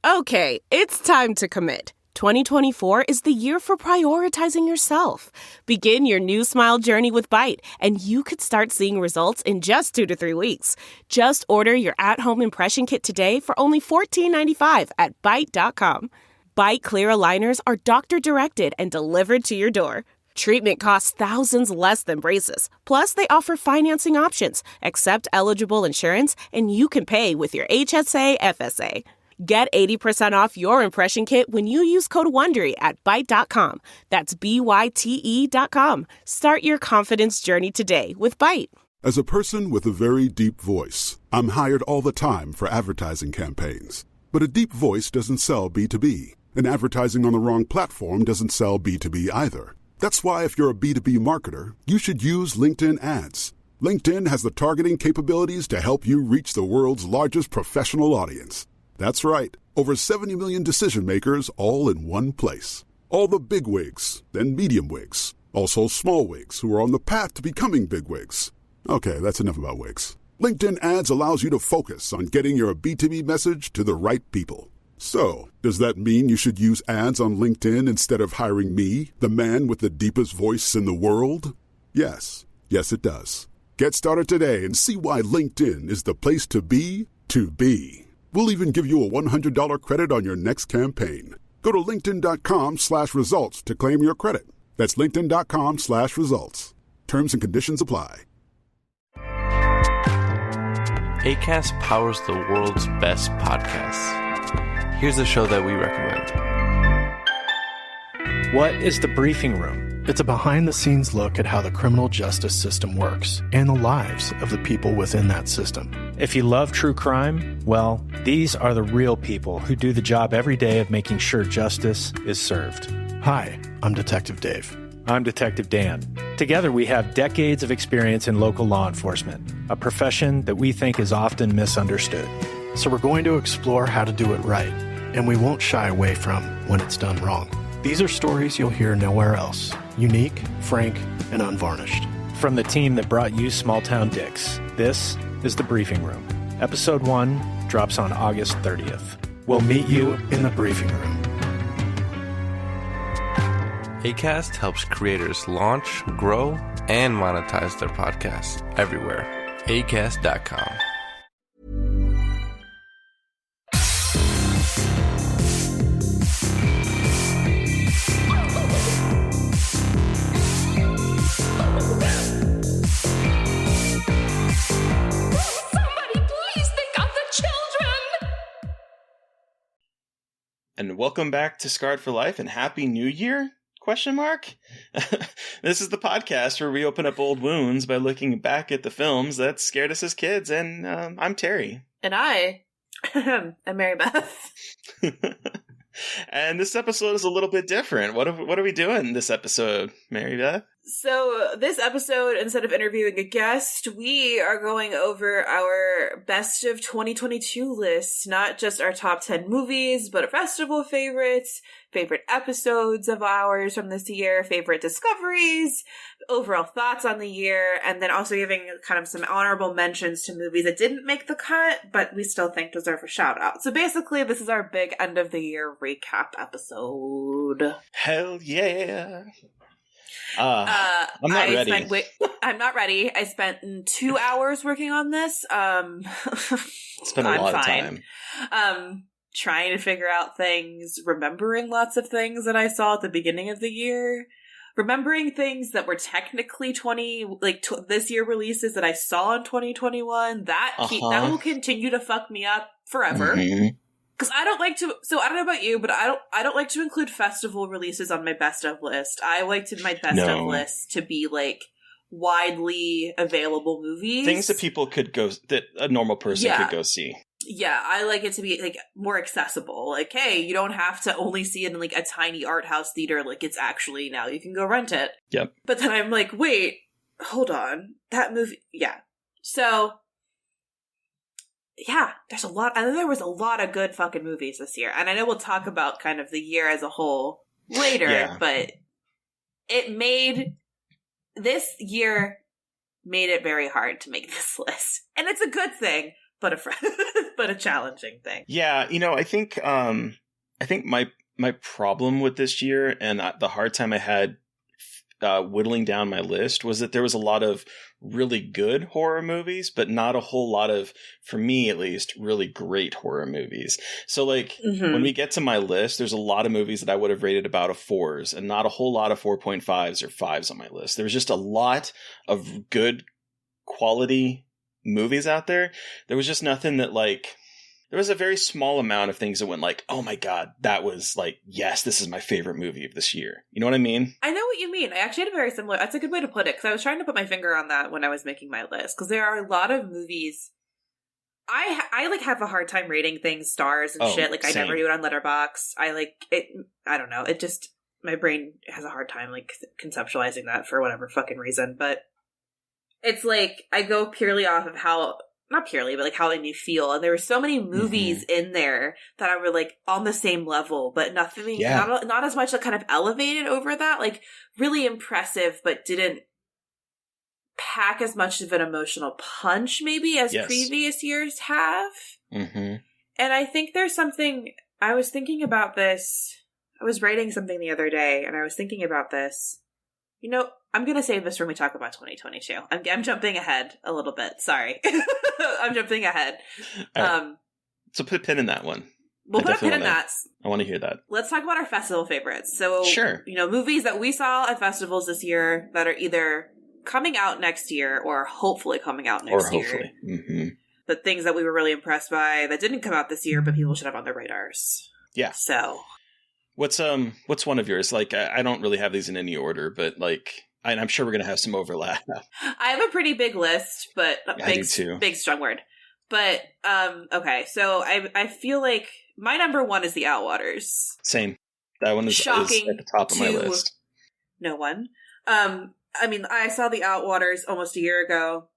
Okay, it's time to commit. 2024 is the year for prioritizing yourself. Begin your new smile journey with Byte, and you could start seeing results in just 2 to 3 weeks. Just order your at-home impression kit today for only $14.95 at Byte.com. Byte Clear aligners are doctor-directed and delivered to your door. Treatment costs thousands less than braces. Plus, they offer financing options, accept eligible insurance, and you can pay with your HSA FSA. Get 80% off your impression kit when you use code WONDERY at Byte.com. That's BYTE.com. Start your confidence journey today with Byte. As a person with a very deep voice, I'm hired all the time for advertising campaigns. But a deep voice doesn't sell B2B, and advertising on the wrong platform doesn't sell B2B either. That's why if you're a B2B marketer, you should use LinkedIn ads. LinkedIn has the targeting capabilities to help you reach the world's largest professional audience. That's right, over 70 million decision makers all in one place. All the big wigs, then medium wigs, also small wigs who are on the path to becoming big wigs. Okay, that's enough about wigs. LinkedIn ads allows you to focus on getting your B2B message to the right people. So, does that mean you should use ads on LinkedIn instead of hiring me, the man with the deepest voice in the world? Yes. Yes, it does. Get started today and see why LinkedIn is the place to be to be. We'll even give you a $100 credit on your next campaign. Go to linkedin.com/results to claim your credit. That's linkedin.com/results. Terms and conditions apply. Acast powers the world's best podcasts. Here's a show that we recommend. What is The Briefing Room? It's a behind-the-scenes look at how the criminal justice system works and the lives of the people within that system. If you love true crime, well, these are the real people who do the job every day of making sure justice is served. Hi, I'm Detective Dave. I'm Detective Dan. Together we have decades of experience in local law enforcement, a profession that we think is often misunderstood. So we're going to explore how to do it right, and we won't shy away from when it's done wrong. These are stories you'll hear nowhere else. Unique, frank, and unvarnished. From the team that brought you Small Town Dicks, this is The Briefing Room. Episode 1 drops on August 30th. We'll meet you in the briefing room. Acast helps creators launch, grow, and monetize their podcasts everywhere. Acast.com. And welcome back to Scarred for Life and Happy New Year? Question mark? This is the podcast where we open up old wounds by looking back at the films that scared us as kids, and I'm Terry. And I am Mary Beth. And this episode is a little bit different. What are we doing this episode, Mary Beth? So this episode, instead of interviewing a guest, we are going over our best of 2022 list. Not just our top 10 movies, but our festival favorites, favorite episodes of ours from this year, favorite discoveries, overall thoughts on the year, and then also giving kind of some honorable mentions to movies that didn't make the cut, but we still think deserve a shout out. So basically, this is our big end of the year recap episode. Hell yeah. I'm not ready. I'm not ready. I spent 2 hours working on this. It's been a lot of time. Trying to figure out things, remembering lots of things that I saw at the beginning of the year, remembering things that were technically this year releases that I saw in 2021. That will continue to fuck me up forever. Mm-hmm. Because I don't like to, so I don't know about you, but I don't like to include festival releases on my best of list. I like my best of list to be like widely available movies. Things that people could go, that a normal person could go see. Yeah, I like it to be like more accessible. Like, hey, you don't have to only see it in like a tiny art house theater. Like it's actually now you can go rent it. Yep. But then I'm like, wait, hold on. That movie, yeah. So yeah, there's a lot. I think there was a lot of good fucking movies this year. And I know we'll talk about kind of the year as a whole later, but this year made it very hard to make this list. And it's a good thing, but but a challenging thing. Yeah, I think my problem with this year and the hard time I had whittling down my list was that there was a lot of really good horror movies, but not a whole lot of, for me at least, really great horror movies. So like when we get to my list, there's a lot of movies that I would have rated about a 4s and not a whole lot of 4.5s or 5s on my list. There was just a lot of good quality movies out there. There was just nothing that like, there was a very small amount of things that went like, oh my God, that was like, yes, this is my favorite movie of this year. You know what I mean? I know what you mean. I actually had a very similar, that's a good way to put it, because I was trying to put my finger on that when I was making my list, because there are a lot of movies. I like have a hard time rating things stars and shit. Like same. I never do it on Letterboxd. I like it. I don't know. It just, my brain has a hard time like conceptualizing that for whatever fucking reason. But it's like, I go purely off of how, not purely, but like how it made me feel. And there were so many movies in there that I were like on the same level, but nothing, not as much like kind of elevated over that. Like really impressive, but didn't pack as much of an emotional punch maybe as previous years have. And I think there's something, I was thinking about this. I was writing something the other day and I was thinking about this. You know, I'm going to save this when we talk about 2022. I'm jumping ahead a little bit. Sorry. I'm jumping ahead. Right. So put a pin in that one. We'll put a pin in that. I want to hear that. Let's talk about our festival favorites. So, sure. Movies that we saw at festivals this year that are either coming out next year or hopefully coming out next year. But things that we were really impressed by that didn't come out this year, but people should have on their radars. Yeah. So... What's one of yours? Like, I don't really have these in any order, but like, I'm sure we're going to have some overlap. I have a pretty big list, but I do too. Big strong word. But, okay. So I feel like my number one is The Outwaters. Same. That one is at the top of my list. No one. I mean, I saw The Outwaters almost a year ago.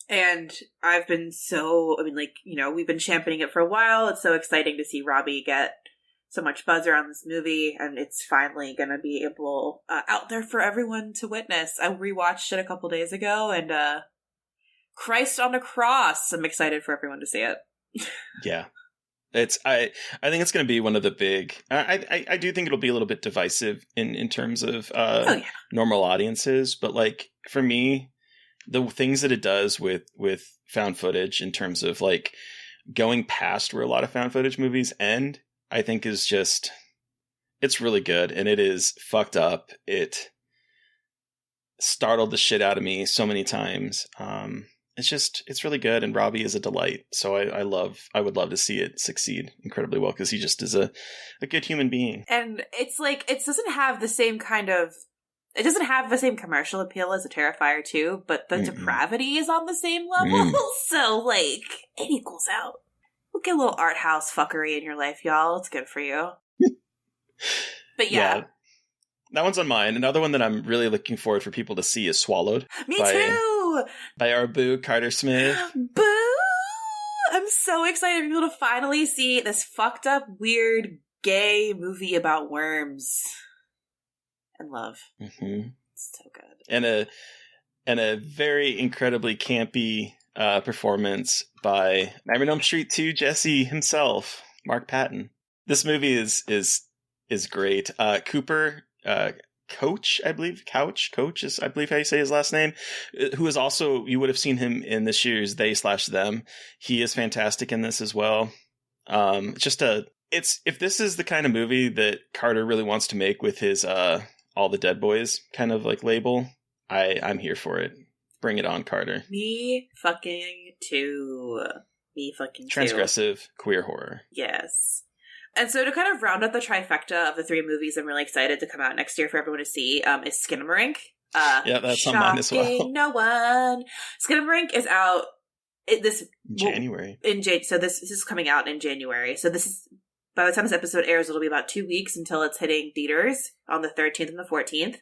And I've been we've been championing it for a while. It's so exciting to see Robbie get so much buzz around this movie, and it's finally going to be able out there for everyone to witness. I rewatched it a couple days ago, and Christ on a Cross. I'm excited for everyone to see it. Yeah, I think it's going to be one of the big. I do think it'll be a little bit divisive in terms of normal audiences, but like for me, the things that it does with found footage in terms of like going past where a lot of found footage movies end, I think is just, it's really good, and it is fucked up. It startled the shit out of me so many times. It's really good, and Robbie is a delight. So I would love to see it succeed incredibly well, because he just is a good human being. And it's like, it doesn't have the same commercial appeal as a Terrifier 2, but the depravity is on the same level. So like, it equals out. We'll get a little art house fuckery in your life, y'all. It's good for you. But yeah. That one's on mine. Another one that I'm really looking forward for people to see is Swallowed. Me too! By our boo, Carter Smith. Boo! I'm so excited for people to finally see this fucked up, weird, gay movie about worms and love. It's so good. And a very incredibly campy performance by Nightmare on Elm Street 2 Jesse himself, Mark Patton. This movie is great. Cooper Coach, I believe is I believe how you say his last name, who is also, you would have seen him in this year's They/Them. He is fantastic in this as well. If this is the kind of movie that Carter really wants to make with his All the Dead Boys kind of like label, I'm here for it. Bring it on, Carter. Me fucking too. Transgressive queer horror. Yes. And so to kind of round out the trifecta of the three movies I'm really excited to come out next year for everyone to see is Skinamarink. Yeah, that's on mine as well. No one. Skinamarink is out January. So this is coming out in January. So this is, by the time this episode airs, it'll be about 2 weeks until it's hitting theaters on the 13th and the 14th.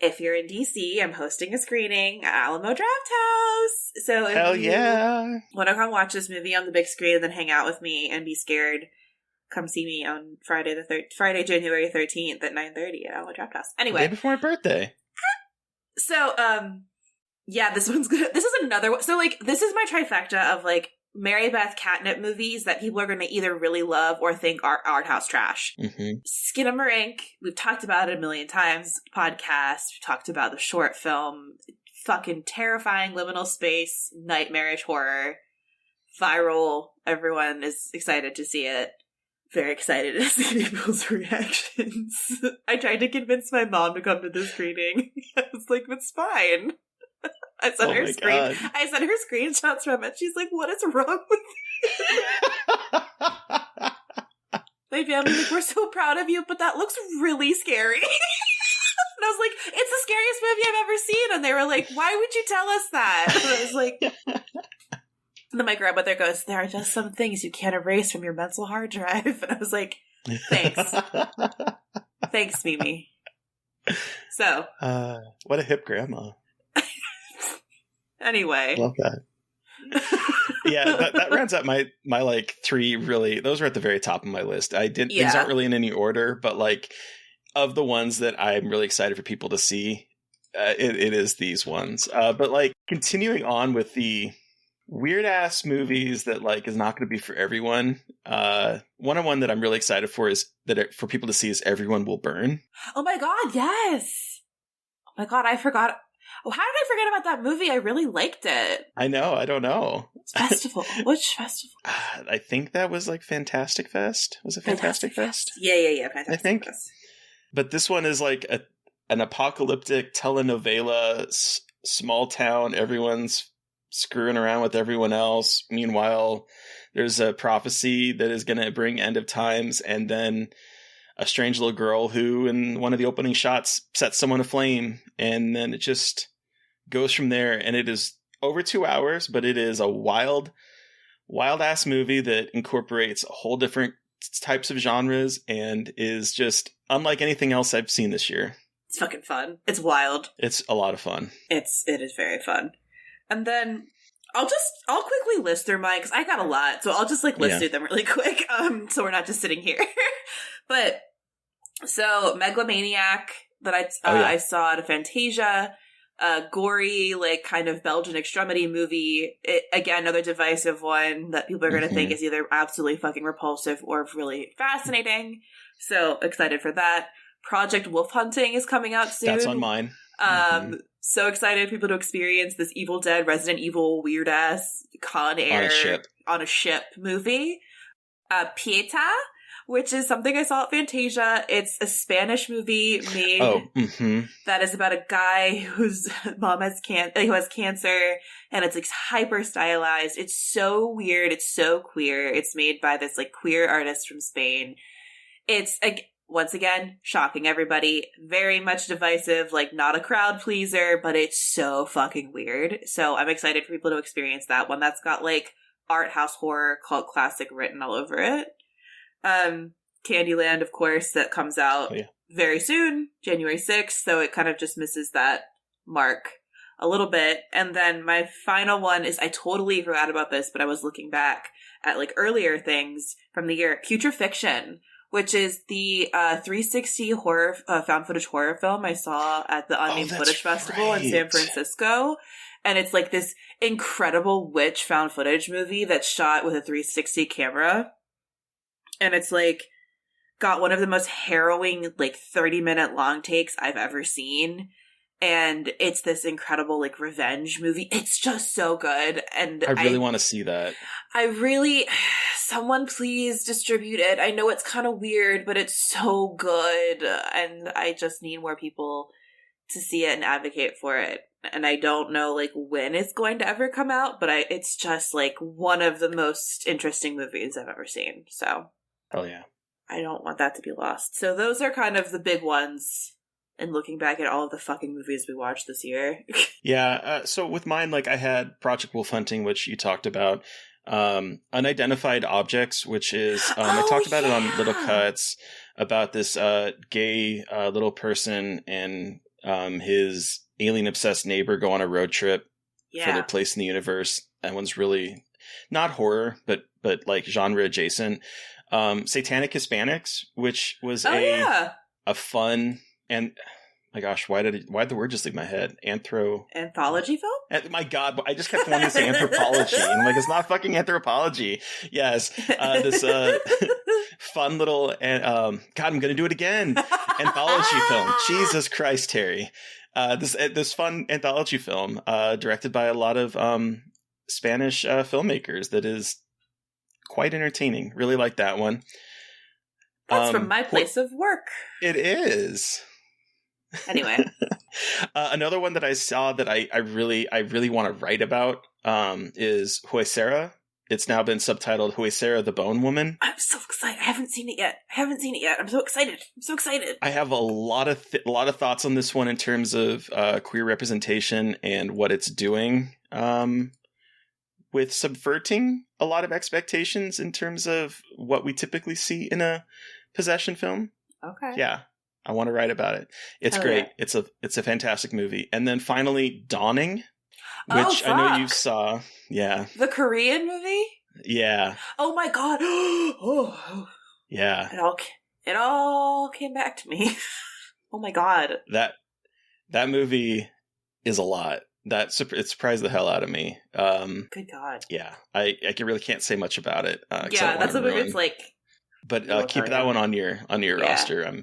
If you're in DC, I'm hosting a screening at Alamo Draft House. So if you want to come watch this movie on the big screen and then hang out with me and be scared, come see me on Friday, January 13th at 9:30 at Alamo Draft House. Anyway. The day before my birthday. So, yeah, this one's good. This is another one. So, like, this is my trifecta of, like, Mary Beth catnip movies that people are going to either really love or think are art house trash. Mm-hmm. Skinamarink, we've talked about it a million times. Podcast, we talked about the short film. Fucking terrifying liminal space, nightmarish horror. Viral. Everyone is excited to see it. Very excited to see people's reactions. I tried to convince my mom to come to the screening. I was like, it's fine. I sent her screenshots from it. She's like, what is wrong with you? My family's like, we're so proud of you, but that looks really scary. And I was like, it's the scariest movie I've ever seen. And they were like, why would you tell us that? And I was like, and then my grandmother goes, there are just some things you can't erase from your mental hard drive. And I was like, thanks. Thanks, Mimi. So. What a hip grandma. Anyway. Love that. Yeah, that rounds out my like three really, those were at the very top of my list. These aren't really in any order, but like of the ones that I'm really excited for people to see, it is these ones. But like continuing on with the weird ass movies that like is not going to be for everyone. One that I'm really excited for is for people to see is Everyone Will Burn. Oh my God, yes. Oh my God, I forgot. Oh, how did I forget about that movie? I really liked it. I know. I don't know. Festival. Which festival? I think that was like Fantastic Fest. Was it Fantastic Fest? Yeah. Fantastic I think. Fest. But this one is like an apocalyptic telenovela, small town. Everyone's screwing around with everyone else. Meanwhile, there's a prophecy that is going to bring end of times, and then a strange little girl who, in one of the opening shots, sets someone aflame, and then it just goes from there. And it is over 2 hours, but it is a wild ass movie that incorporates a whole different types of genres and is just unlike anything else I've seen this year. It's fucking fun. It's wild. It's a lot of fun. It is very fun. And then I'll quickly list through mine because I got a lot, so I'll just like list through them really quick. So we're not just sitting here. But so Megalomaniac that I saw at a Fantasia, gory like kind of Belgian extremity movie. Again, another divisive one that people are going to think is either absolutely fucking repulsive or really fascinating. So excited for that. Project Wolf Hunting is coming out soon. That's on mine. So excited for people to experience this Evil Dead, Resident Evil, weird ass Con Air on a ship movie. Pieta, which is something I saw at Fantasia. It's a Spanish movie made that is about a guy whose mom has who has cancer, and it's like hyper stylized. It's so weird. It's so queer. It's made by this like queer artist from Spain. It's like, once again, shocking everybody. Very much divisive, like not a crowd pleaser, but it's so fucking weird. So I'm excited for people to experience that one. That's got like art house horror cult classic written all over it. Candyland, of course, that comes out very soon, January 6th. So it kind of just misses that mark a little bit. And then my final one is, I totally forgot about this, but I was looking back at like earlier things from the year. Putrefaction, which is the 360 horror found footage horror film I saw at the Unnamed Footage Festival in San Francisco. And it's like this incredible witch found footage movie that's shot with a 360 camera. And it's like got one of the most harrowing like 30-minute long takes I've ever seen. And it's this incredible like revenge movie. It's just so good. And I really want to see that. Someone please distribute it. I know it's kind of weird, but it's so good. And I just need more people to see it and advocate for it. And I don't know like when it's going to ever come out, but it's just like one of the most interesting movies I've ever seen. So. Hell yeah. I don't want that to be lost. So those are kind of the big ones. And looking back at all of the fucking movies we watched this year. Yeah. So with mine, like I had Project Wolf Hunting, which you talked about. Unidentified Objects, which is, I talked about it on Little Cuts, about this gay little person and his alien-obsessed neighbor go on a road trip for their place in the universe. That one's really not horror, but like genre adjacent. Satanic Hispanics, which was a fun, and my gosh, why'd the word just leave my head? Anthology film? My God, I just kept wanting to say anthropology. And I'm like, it's not fucking anthropology. Yes. This fun little, God, I'm going to do it again. Anthology film. Jesus Christ, Terry. This fun anthology film, directed by a lot of Spanish filmmakers that is quite entertaining. Really like that one. That's from my place of work. It is. Anyway. Another one that I saw that I really want to write about is Huesera. It's now been subtitled Huesera the Bone Woman. I'm so excited. I haven't seen it yet. I'm so excited. I have a lot of thoughts on this one in terms of queer representation and what it's doing with subverting a lot of expectations in terms of what we typically see in a possession film. Okay. Yeah. I want to write about it. It's great. Yeah. It's a fantastic movie. And then finally, Dawning, which I know you saw. Yeah. The Korean movie? Yeah. Oh my God. Oh. Yeah. It all came back to me. Oh my God. That movie is a lot. It surprised the hell out of me. Good God. Yeah. I really can't say much about it. Yeah, that's a movie. It's like. But keep that one on your roster.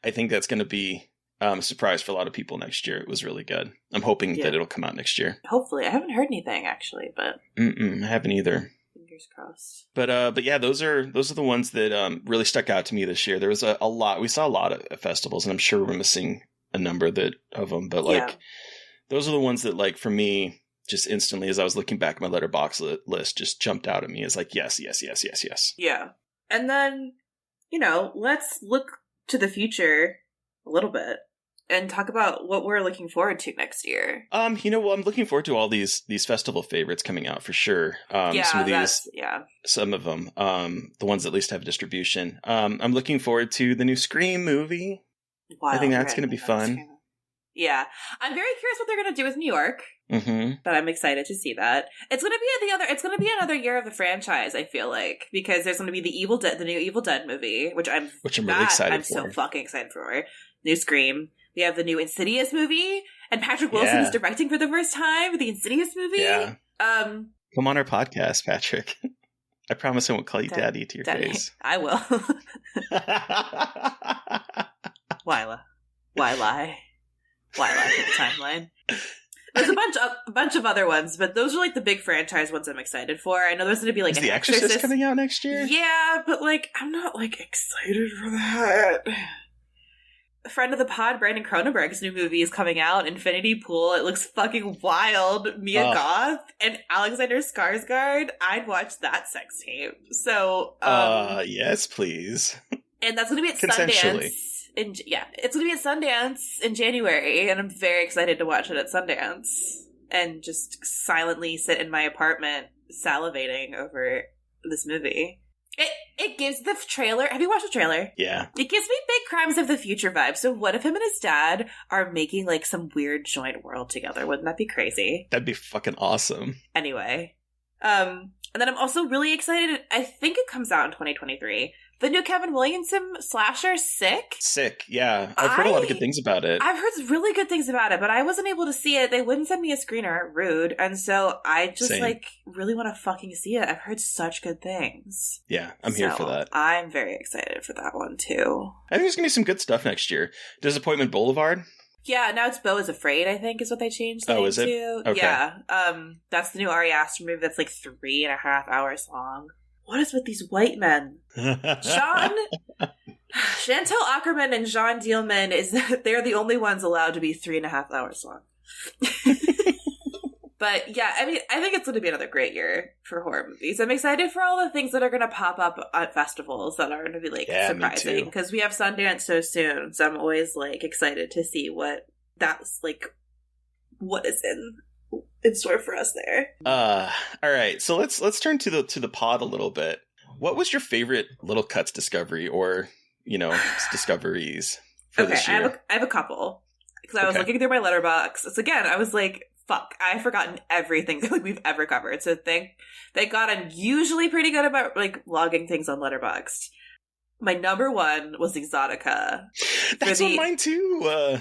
I think that's going to be a surprise for a lot of people next year. It was really good. I'm hoping that it'll come out next year. Hopefully, I haven't heard anything actually, but I haven't either. Fingers crossed. But yeah, those are the ones that really stuck out to me this year. There was a lot. We saw a lot of festivals, and I'm sure we're missing a number of them. But those are the ones that, like, for me, just instantly as I was looking back at my Letterboxd list, just jumped out at me as like yes. Yeah. And then, let's look to the future a little bit and talk about what we're looking forward to next year. I'm looking forward to all these festival favorites coming out for sure. Some of them, the ones that at least have distribution. I'm looking forward to the new Scream movie. I think that's going to be fun. Yeah. I'm very curious what they're going to do with New York. Mm-hmm. But I'm excited to see that. It's going to be another year of the franchise, I feel like, because there's going to be the new Evil Dead movie, which I'm really excited for. I'm so fucking excited for. New Scream. We have the new Insidious movie, and Patrick Wilson is directing for the first time the Insidious movie. Yeah. Come on our podcast, Patrick. I promise I won't call you Daddy to your face. I will. Why lie? Why lie for the timeline? There's a bunch of other ones, but those are like the big franchise ones I'm excited for. I know there's going to be like The Exorcist coming out next year. Yeah, but like I'm not like excited for that. A friend of the pod, Brandon Cronenberg's new movie is coming out, Infinity Pool. It looks fucking wild. Mia Goth and Alexander Skarsgård. I'd watch that sex tape. So, yes, please. And that's going to be at Sundance. It's going to be at Sundance in January, and I'm very excited to watch it at Sundance and just silently sit in my apartment salivating over this movie. It gives the trailer... Have you watched the trailer? Yeah. It gives me big Crimes of the Future vibes. So what if him and his dad are making like some weird joint world together? Wouldn't that be crazy? That'd be fucking awesome. Anyway. And then I'm also really excited. I think it comes out in 2023. The new Kevin Williamson slasher, Sick. Sick, yeah. I've heard a lot of good things about it. I've heard really good things about it, but I wasn't able to see it. They wouldn't send me a screener. Rude. And so I just really want to fucking see it. I've heard such good things. Yeah, I'm here for that. I'm very excited for that one too. I think there's going to be some good stuff next year. Disappointment Boulevard. Yeah, now it's Beau is Afraid, I think, is what they changed the name is it? to. Okay. Yeah. That's the new Ari Aster movie that's like 3.5 hours long. What is with these white men? Chantal Ackerman and Jean Dielman they're the only ones allowed to be 3.5 hours long. But yeah, I mean, I think it's going to be another great year for horror movies. I'm excited for all the things that are going to pop up at festivals that are going to be like surprising, because we have Sundance so soon. So I'm always like excited to see what that's like, what is in store for us there. All right, so let's turn to the pod a little bit. What was your favorite Little Cuts discovery, or discoveries for this year? I have a couple, because I was looking through my Letterboxd. It's again, I was like, fuck, I've forgotten everything that we've ever covered. So thank God I'm usually pretty good about like logging things on Letterboxd. My number one was Exotica. That's on mine too.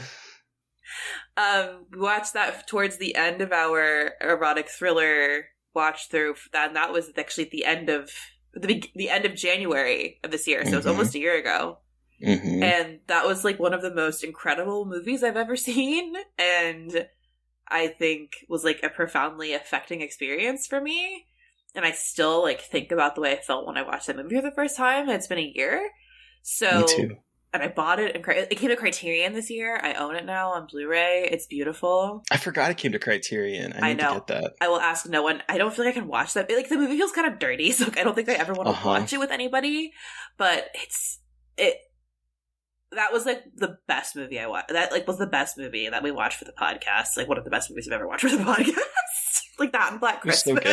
We watched that towards the end of our erotic thriller watch through. That was actually at the end of the end of January of this year, so it was almost a year ago. Mm-hmm. And that was like one of the most incredible movies I've ever seen, and I think was like a profoundly affecting experience for me. And I still like think about the way I felt when I watched that movie for the first time. It's been a year. So, Me too. And I bought it, and it came to Criterion this year. I own it now on Blu-ray. It's beautiful. I forgot it came to Criterion. I need to get that. I will ask no one. I don't feel like I can watch that. Like, the movie feels kind of dirty, so like, I don't think I ever want to watch it with anybody. But that was like the best movie I watched. That like was the best movie that we watched for the podcast. Like one of the best movies I've ever watched for the podcast. Like that and Black Christmas.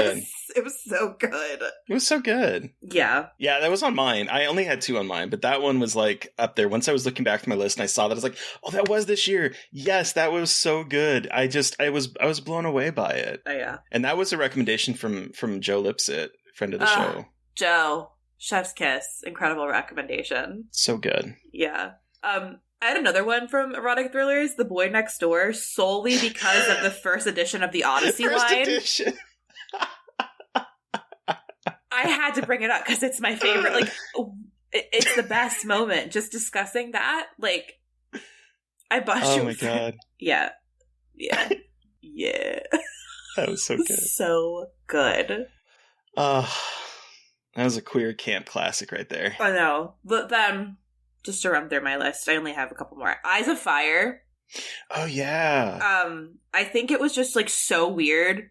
It was so good. It was so good. Yeah. Yeah, that was on mine. I only had 2 on mine, but that one was like up there. Once I was looking back through my list and I saw that, I was like, oh, that was this year. Yes, that was so good. I was blown away by it. Oh yeah. And that was a recommendation from Joe Lipsett, friend of the show. Joe, Chef's Kiss, incredible recommendation. So good. Yeah. I had another one from Erotic Thrillers, The Boy Next Door, solely because of the first edition of the Odyssey First line. edition. I had to bring it up because it's my favorite. Like, it's the best moment. Just discussing that, like, I bust you. Oh my god. Yeah. Yeah. Yeah. That was so good. So good. That was a queer camp classic right there. I know. But then, just to run through my list, I only have a couple more. Eyes of Fire. Oh yeah. I think it was just like so weird,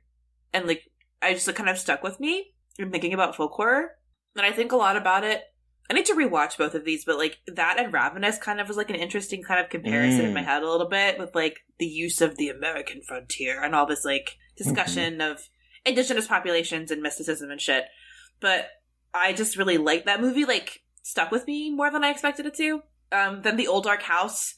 and like I just like, kind of stuck with me in thinking about folk horror. And I think a lot about it. I need to rewatch both of these, but like that and Ravenous kind of was like an interesting kind of comparison in my head a little bit, with like the use of the American frontier and all this like discussion of indigenous populations and mysticism and shit. But I just really liked that movie. Like, stuck with me more than I expected it to. Then The Old Dark House,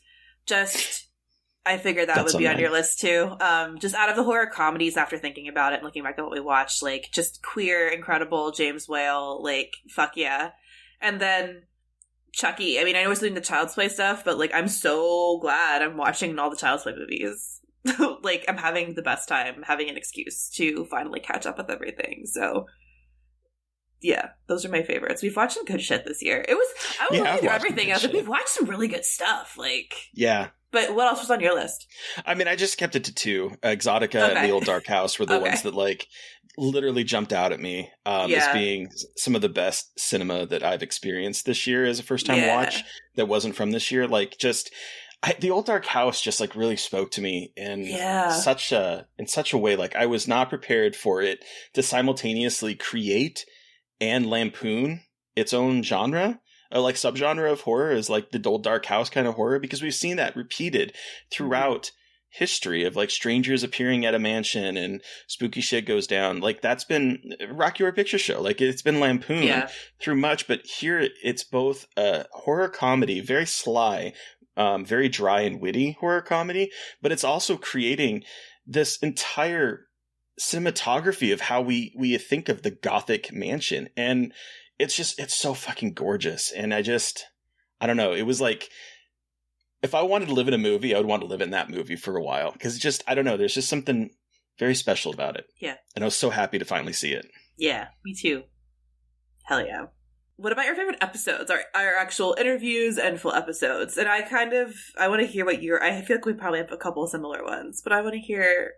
I figured that would be on your list too. Just out of the horror comedies, after thinking about it and looking back at what we watched, like, just queer, incredible James Whale, like, fuck yeah. And then Chucky. I mean, I know we're doing the Child's Play stuff, but, like, I'm so glad I'm watching all the Child's Play movies. Like, I'm having the best time, having an excuse to finally catch up with everything, so... Yeah, those are my favorites. We've watched some good shit this year. I was looking through everything. I was like, we've watched some really good stuff. Like, yeah. But what else was on your list? I mean, I just kept it to 2. Exotica and The Old Dark House were the ones that like literally jumped out at me as being some of the best cinema that I've experienced this year as a first time watch that wasn't from this year. Like, just The Old Dark House just like really spoke to me in such a way. Like, I was not prepared for it to simultaneously create and lampoon its own genre, like subgenre of horror, is like the Old Dark House kind of horror, because we've seen that repeated throughout history of like strangers appearing at a mansion and spooky shit goes down. Like, that's been Rocky Horror Picture Show. Like, it's been lampooned through much, but here it's both a horror comedy, very sly, very dry and witty horror comedy, but it's also creating this entire cinematography of how we think of the Gothic mansion, and it's so fucking gorgeous. And I don't know, it was like, if I wanted to live in a movie, I would want to live in that movie for a while, because it's just, I don't know, there's just something very special about it. Yeah. And I was so happy to finally see it. Yeah, me too. Hell yeah. What about your favorite episodes? Our actual interviews and full episodes? And I want to hear what I feel like we probably have a couple of similar ones, but I want to hear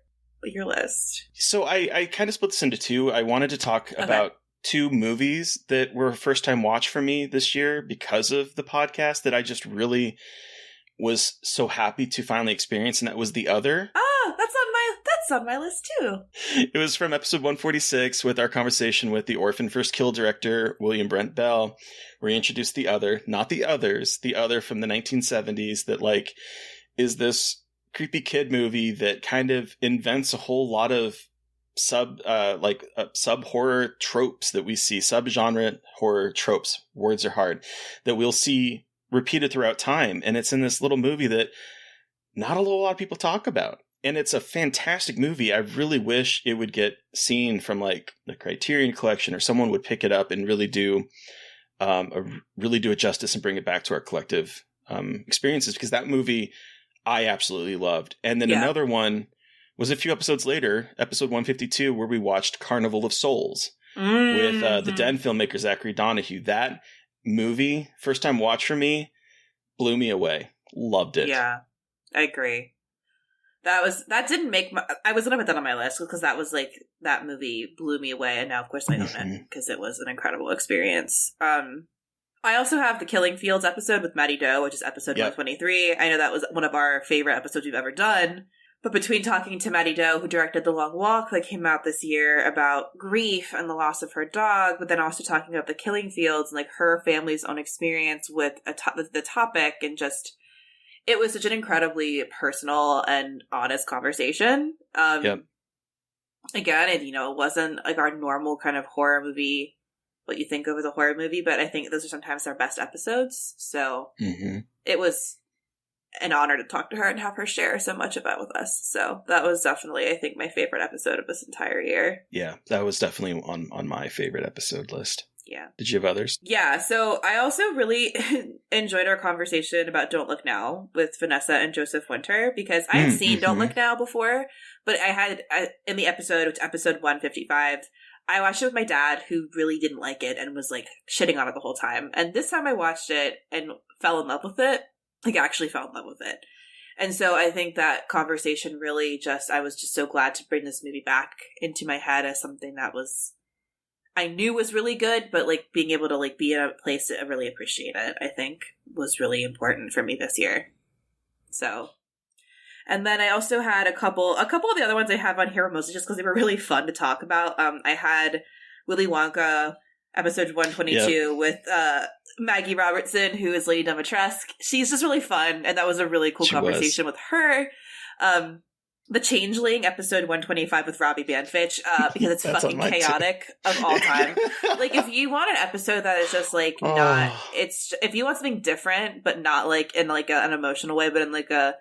your list. So I kind of split this into 2. I wanted to talk about 2 movies that were a first time watch for me this year because of the podcast, that I just really was so happy to finally experience, and that was The Other. That's on my list too. It was from episode 146 with our conversation with the Orphan First Kill director, William Brent Bell, where he introduced The Other, not The Others, The Other from the 1970s, that like is this creepy kid movie that kind of invents a whole lot of sub horror tropes that we see, subgenre horror tropes, words are hard, that we'll see repeated throughout time. And it's in this little movie that not a lot of people talk about. And it's a fantastic movie. I really wish it would get seen from like the Criterion Collection, or someone would pick it up and really do it justice and bring it back to our collective experiences, because that movie I absolutely loved. And then another one was a few episodes later, episode 152, where we watched Carnival of Souls with the Den filmmaker Zachary Donahue. That movie, first time watch for me, blew me away. Loved it. Yeah, I agree. That didn't make I was going to put that on my list because that was like, that movie blew me away. And now, of course, I own it because it was an incredible experience. I also have the Killing Fields episode with Maddie Doe, which is episode 123. I know that was one of our favorite episodes we've ever done. But between talking to Maddie Doe, who directed The Long Walk that came out this year about grief and the loss of her dog, but then also talking about the Killing Fields and like her family's own experience with the topic, and just, it was such an incredibly personal and honest conversation. Again, it wasn't like our normal kind of horror movie, what you think of as a horror movie, but I think those are sometimes our best episodes. So it was an honor to talk to her and have her share so much about with us. So that was definitely, I think, my favorite episode of this entire year. Yeah, that was definitely on my favorite episode list. Yeah. Did you have others? Yeah, so I also really enjoyed our conversation about Don't Look Now with Vanessa and Joseph Winter, because I had seen Don't Look Now before, but I had, in the episode, which episode 155, I watched it with my dad, who really didn't like it and was like shitting on it the whole time. And this time I watched it and fell in love with it. Like, actually fell in love with it. And so I think that conversation really I was just so glad to bring this movie back into my head as something that I knew was really good, but like being able to like be in a place to really appreciate it, I think was really important for me this year. So, and then I also had a couple of the other ones I have on here mostly just because they were really fun to talk about. I had Willy Wonka episode 122 with Maggie Robertson, who is Lady Dimitrescu. She's just really fun, and that was a really cool conversation with her. The Changeling episode 125 with Robbie Banfitch, because it's fucking chaotic of all time. Like, if you want an episode that is just like if you want something different, but not like in like an emotional way, but in like a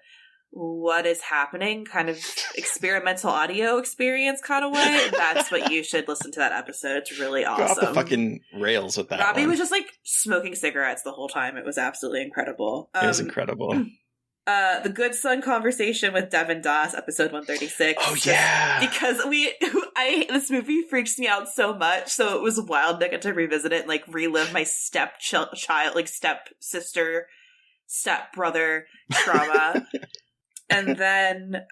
what is happening kind of experimental audio experience kind of way, that's what you should listen to that episode. It's really awesome. Go off the fucking rails with that. Robbie was just like smoking cigarettes the whole time. It was absolutely incredible. It was incredible. The Good Son conversation with Devin Das, episode 136. Oh yeah, because this movie freaks me out so much, so it was wild to get to revisit it and like relive my stepchild, like stepsister, stepbrother trauma. And then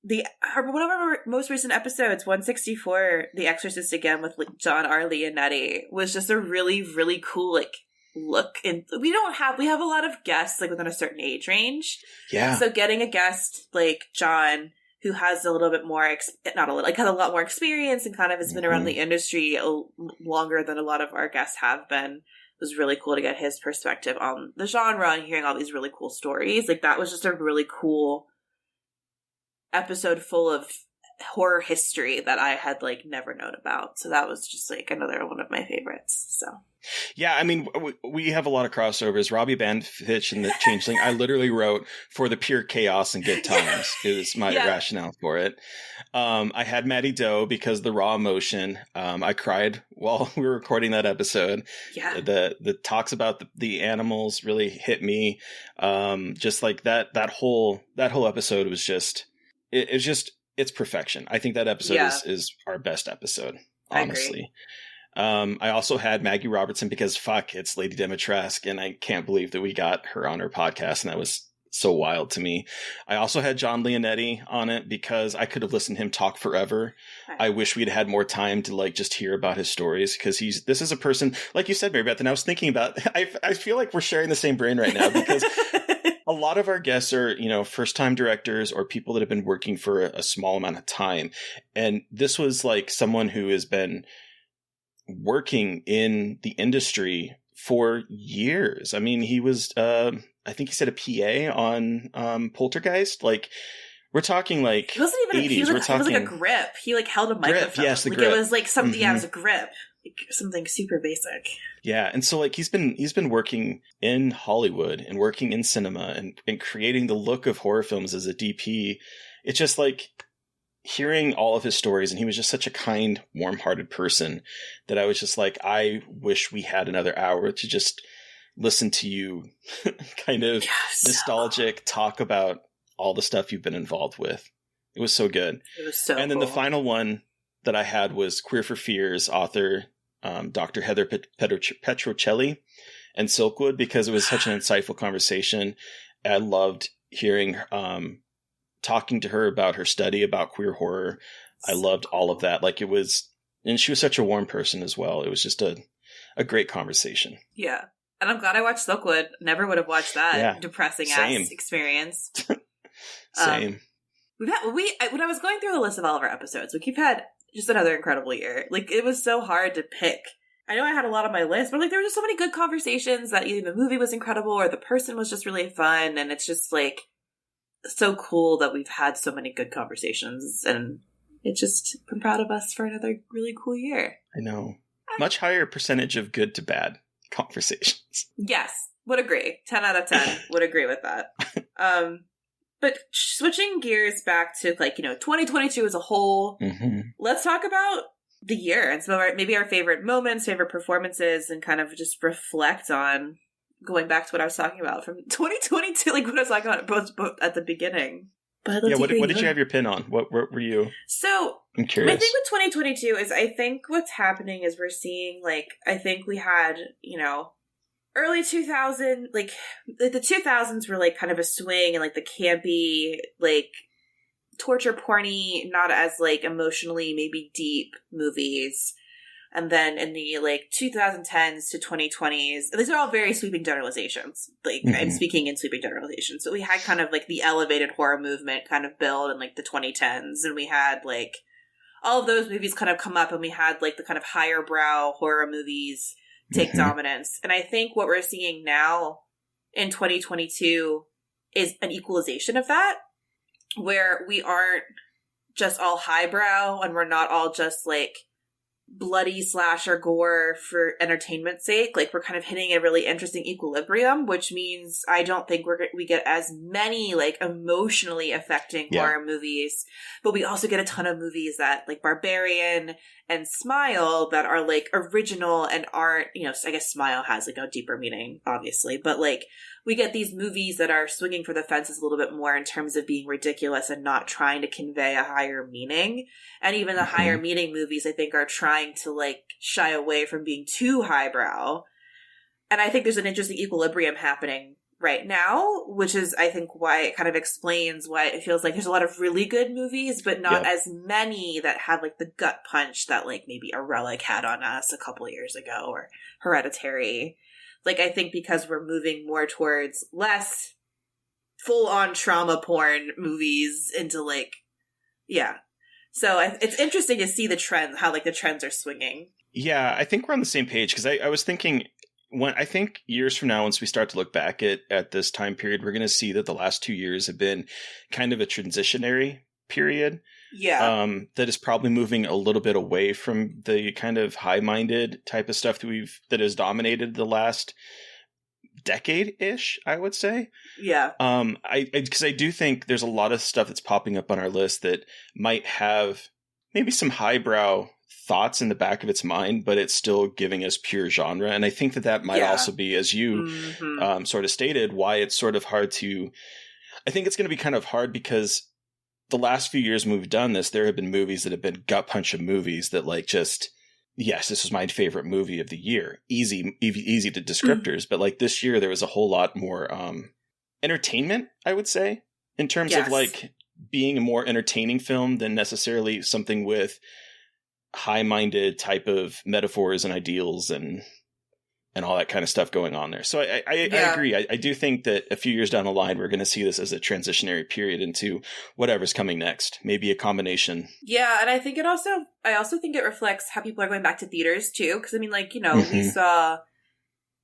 one of our most recent episodes, 164, The Exorcist again with like John R. Leonetti, was just a really, really cool like look. And we have a lot of guests like within a certain age range. Yeah. So getting a guest like John, who has a little bit more, has a lot more experience and kind of has been around the industry longer than a lot of our guests have been, was really cool to get his perspective on the genre and hearing all these really cool stories. Like, that was just a really cool episode full of horror history that I had like never known about. So that was just like another one of my favorites. So yeah, I mean, we have a lot of crossovers. Robbie Banfitch and the Changeling, I literally wrote for the pure chaos and good times. It was my rationale for it. I had Maddie Doe because the raw emotion. I cried while we were recording that episode. Yeah. The talks about the animals really hit me. Just like that whole episode was just, it's perfection. I think that episode is our best episode, honestly. I also had Maggie Robertson because it's Lady Dimitrescu, and I can't believe that we got her on our podcast, and that was so wild to me. I also had John Leonetti on it because I could have listened to him talk forever. I wish we'd had more time to like just hear about his stories, because this is a person, like you said, Mary Beth, and I was thinking about, I feel like we're sharing the same brain right now, because a lot of our guests are, first-time directors or people that have been working for a small amount of time. And this was like someone who has been working in the industry for years. I mean, he was, I think he said a PA on Poltergeist. Like, we're talking like he wasn't even 80s. It was like a grip. He like held a microphone. Grip, yes, the like grip. It was like something. Yeah, it was a grip. Like something super basic. Yeah, and so like he's been working in Hollywood and working in cinema and creating the look of horror films as a DP. It's just like hearing all of his stories, and he was just such a kind, warm-hearted person that I was just like, I wish we had another hour to just listen to you kind of nostalgic talk about all the stuff you've been involved with. It was so good. It was so And then cool. the final one that I had was Queer for Fears author Dr. Heather Petrocelli and Silkwood, because it was such an insightful conversation. I loved hearing talking to her about her study about queer horror. I loved all of that. Like, it was, and she was such a warm person as well. It was just a great conversation. Yeah. And I'm glad I watched Silkwood. Never would have watched that depressing ass experience. Same. When I was going through the list of all of our episodes, we've had just another incredible year. Like, it was so hard to pick. I know I had a lot on my list, but like there were just so many good conversations that either the movie was incredible or the person was just really fun. And it's just like so cool that we've had so many good conversations. And it's just, I'm proud of us for another really cool year. I know. Much higher percentage of good to bad conversations. Yes, would agree. 10 out of 10 would agree with that. But switching gears back to 2022 as a whole, let's talk about the year and some of maybe our favorite moments, favorite performances, and kind of just reflect on going back to what I was talking about from 2022, like what I was talking about both at the beginning. But what did you have your pin on? What were you? So I'm curious. My thing with 2022 is I think what's happening is we're seeing I think we had, early 2000, the 2000s were kind of a swing and the campy, torture porny, not as emotionally maybe deep movies. And then in the 2010s to 2020s, these are all very sweeping generalizations. I'm speaking in sweeping generalizations. So we had kind of the elevated horror movement kind of build in the 2010s, and we had all of those movies kind of come up, and we had the kind of higher brow horror movies take dominance. And I think what we're seeing now in 2022 is an equalization of that, where we aren't just all highbrow and we're not all just bloody slasher gore for entertainment's sake. We're kind of hitting a really interesting equilibrium, which means I don't think we get as many emotionally affecting horror movies, but we also get a ton of movies that Barbarian and Smile that are original and aren't, I guess Smile has a deeper meaning, obviously, but we get these movies that are swinging for the fences a little bit more in terms of being ridiculous and not trying to convey a higher meaning. And even the higher meaning movies, I think, are trying to shy away from being too highbrow. And I think there's an interesting equilibrium happening right now, which is, I think, why it kind of explains why it feels like there's a lot of really good movies, but not as many that have the gut punch that maybe A Relic had on us a couple of years ago, or Hereditary. I think because we're moving more towards less full-on trauma porn movies into So it's interesting to see the trend, how the trends are swinging. Yeah, I think we're on the same page, because I was thinking, I think years from now, once we start to look back at this time period, we're going to see that the last 2 years have been kind of a transitionary period. Yeah. That is probably moving a little bit away from the kind of high-minded type of stuff that has dominated the last decade-ish, I would say. Yeah. Because I do think there's a lot of stuff that's popping up on our list that might have maybe some highbrow thoughts in the back of its mind, but it's still giving us pure genre. And I think that might also be, as you sort of stated, why it's sort of hard to... I think it's going to be kind of hard because the last few years when we've done this, there have been movies that have been gut punch of movies that yes, this was my favorite movie of the year. Easy to descriptors. But this year, there was a whole lot more entertainment, I would say, in terms of being a more entertaining film than necessarily something with high-minded type of metaphors and ideals and all that kind of stuff going on there. So I agree. I do think that a few years down the line, we're going to see this as a transitionary period into whatever's coming next. Maybe a combination. Yeah, and I also think it reflects how people are going back to theaters too. Because we saw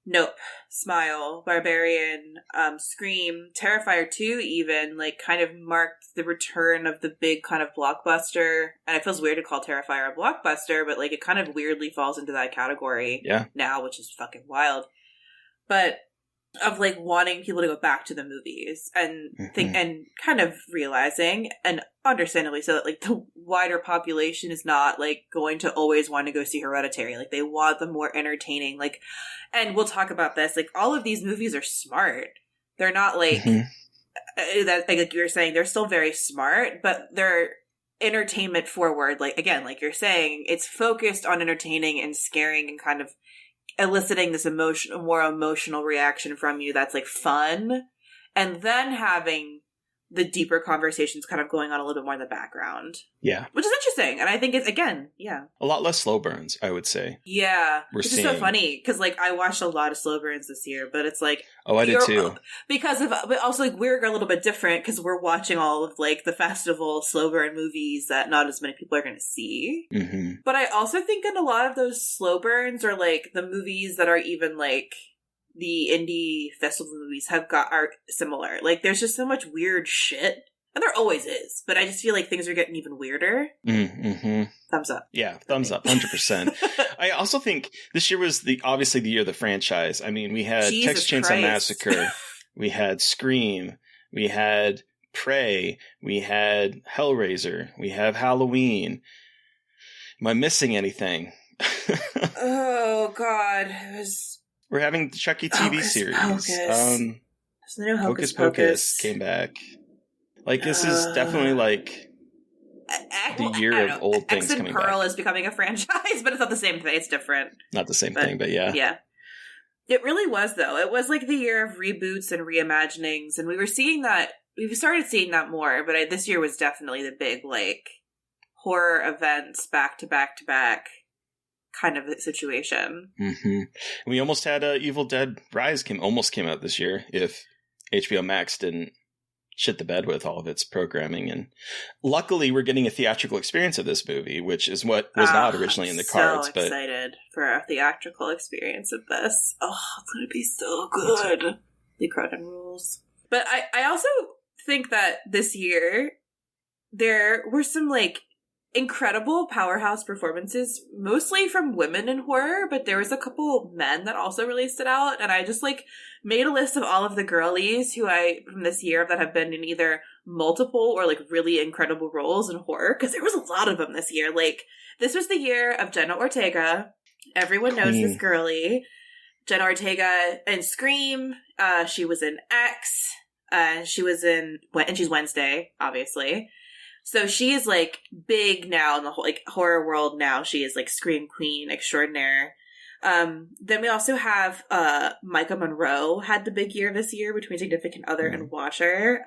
Nope, Smile, Barbarian, Scream, Terrifier 2 even, kind of marked the return of the big kind of blockbuster. And it feels weird to call Terrifier a blockbuster, but it kind of weirdly falls into that category now, which is fucking wild. But of like wanting people to go back to the movies and think and kind of realizing, and understandably so, that like the wider population is not like going to always want to go see Hereditary. Like they want the more entertaining, like, and we'll talk about this, like all of these movies are smart. They're not like that, like you were saying, they're still very smart, but they're entertainment forward. Like again, like you're saying, it's focused on entertaining and scaring and kind of eliciting this more emotional reaction from you that's like fun, and then having the deeper conversations kind of going on a little bit more in the background. Yeah. Which is interesting. And I think it's, again, a lot less slow burns, I would say. Yeah. Which is so funny because like I watched a lot of slow burns this year, but it's like, oh, I did too. But also like we're a little bit different because we're watching all of like the festival slow burn movies that not as many people are going to see. But I also think in a lot of those slow burns are like the movies that are even like the indie festival movies are similar. Like there's just so much weird shit, and there always is, but I just feel like things are getting even weirder. Thumbs up. Yeah, thumbs up, 100%. I also think this year was obviously the year of the franchise. I mean, we had Texas Chainsaw Massacre, we had Scream, we had Prey, we had Hellraiser, we have Halloween. Am I missing anything? Oh God, it was. We're having the Chucky TV series. The new Hocus Pocus came back. Like, this is definitely like the year of old things coming back. Pearl is becoming a franchise, but it's not the same thing. It's different. Not the same thing, but yeah. Yeah. It really was, though. It was like the year of reboots and reimaginings, and we were seeing that. We've started seeing that more, but this year was definitely the big, like, horror events back to back to back kind of situation. We almost had Evil Dead Rise almost came out this year if HBO Max didn't shit the bed with all of its programming. And luckily we're getting a theatrical experience of this movie, which is what was not originally in the cards. So excited for a theatrical experience of this. Oh, it's going to be so good. Lee Cronin rules. But I also think that this year there were some like incredible powerhouse performances, mostly from women in horror, but there was a couple men that also really stood out, and I just like made a list of all of the girlies from this year that have been in either multiple or like really incredible roles in horror, because there was a lot of them this year. Like this was the year of Jenna Ortega. Everyone knows this girly. Jenna Ortega in Scream. She was in X. She was in, and she's Wednesday, obviously. So she is like big now in the whole like horror world now. She is like Scream Queen extraordinaire. Then we also have Micah Monroe had the big year this year between Significant Other and Watcher.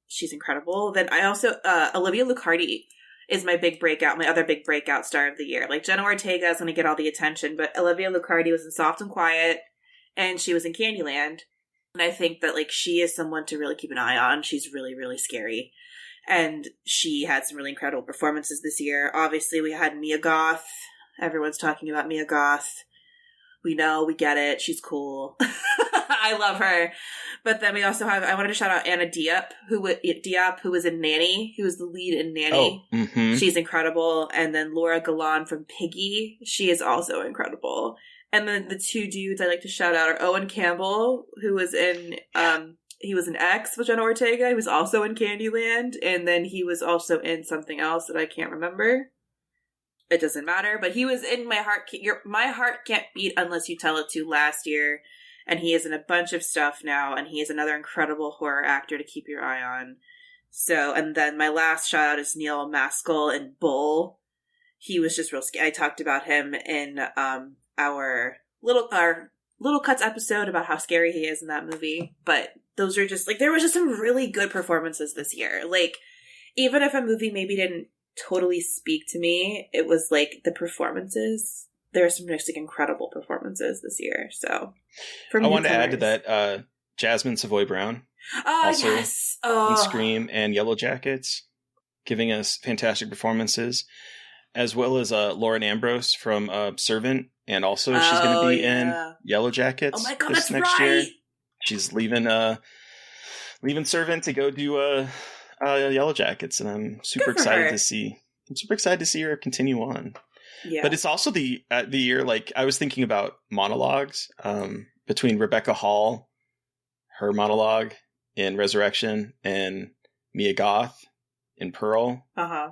She's incredible. Then I also Olivia Luccardi is my other big breakout star of the year. Like Jenna Ortega is going to get all the attention, but Olivia Luccardi was in Soft and Quiet, and she was in Candyland. And I think that like she is someone to really keep an eye on. She's really, really scary. And she had some really incredible performances this year. Obviously, we had Mia Goth. Everyone's talking about Mia Goth. We know, we get it. She's cool. I love her. But then we also have, I wanted to shout out Anna Diop, who was in Nanny, who was the lead in Nanny. She's incredible. And then Laura Galan from Piggy. She is also incredible. And then the two dudes I like to shout out are Owen Campbell, who was in, he was in X with Jenna Ortega. He was also in Candyland. And then he was also in something else that I can't remember. It doesn't matter. But he was in My Heart Can't Beat Unless You Tell It To last year. And he is in a bunch of stuff now. And he is another incredible horror actor to keep your eye on. So, and then my last shout out is Neil Maskell in Bull. He was just real scary. I talked about him in our Little Cuts episode about how scary he is in that movie. But those are just, like, there was just some really good performances this year. Like, even if a movie maybe didn't totally speak to me, it was, like, the performances. There are some just, like, incredible performances this year. So, I wanted to add to that, Jasmine Savoy Brown. Oh, also yes. in Scream and Yellow Jackets, giving us fantastic performances, as well as Lauren Ambrose from Servant. And also she's going to be in Yellow Jackets this next year. She's leaving Servant to go do Yellow Jackets, and I'm super excited to see her continue on. Yeah. But it's also the year, like, I was thinking about monologues between Rebecca Hall her monologue in Resurrection and Mia Goth in Pearl. Uh-huh.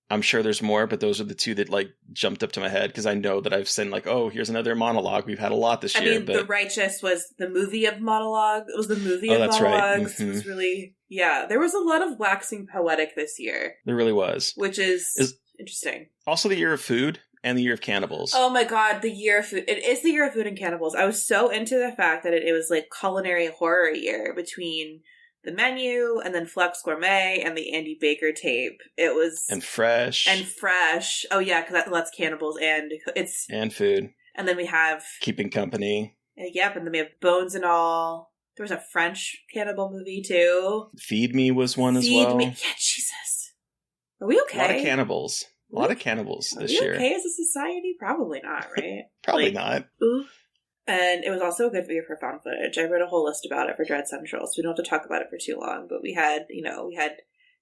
I'm sure there's more, but those are the two that like jumped up to my head because I know that I've seen like, oh, here's another monologue. We've had a lot this year. I mean, The Righteous was the movie of monologue. It was the movie of that's monologues. right. It was really, there was a lot of waxing poetic this year. There really was. Which is interesting. Also the year of food and the year of cannibals. Oh my god, the year of food. It is the year of food and cannibals. I was so into the fact that it was like culinary horror year between The Menu and then Flex Gourmet and the Andy Baker tape. It was... And Fresh. Oh yeah, because that's cannibals and food. And then we have... Keeping Company. Yep, and then we have Bones and All. There was a French cannibal movie too. Feed Me was one as well. Yeah, Jesus. Are we okay? A lot of cannibals. A lot of cannibals this year. Are we okay as a society? Probably not, right? Probably not. Ooh. And it was also a good year for found footage. I wrote a whole list about it for Dread Central, so we don't have to talk about it for too long. But we had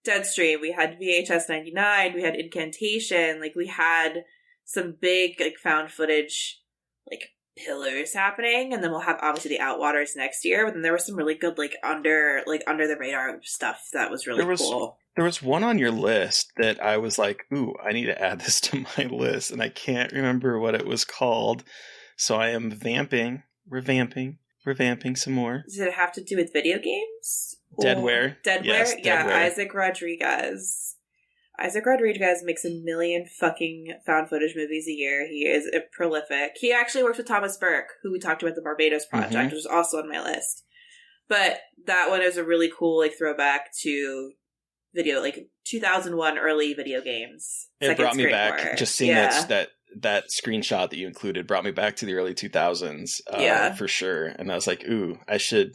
Deadstream, we had VHS 99, we had Incantation, like we had some big like found footage like pillars happening, and then we'll have obviously the Outwaters next year. But then there was some really good like under the radar stuff that was really cool. There was one on your list that I was like, ooh, I need to add this to my list, and I can't remember what it was called. So I am revamping some more. Does it have to do with video games? Deadware. Yes, yeah, Deadware. Isaac Rodriguez. Isaac Rodriguez makes 1 million fucking found footage movies a year. He is prolific. He actually works with Thomas Burke, who we talked about the Barbados Project, which is also on my list. But that one is a really cool like throwback to video, like 2001 early video games. It brought me back. War. Just seeing that screenshot that you included brought me back to the early 2000s for sure. And I was like, ooh, I should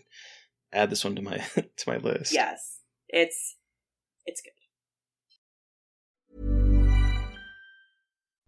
add this one to my to my list. Yes. It's good.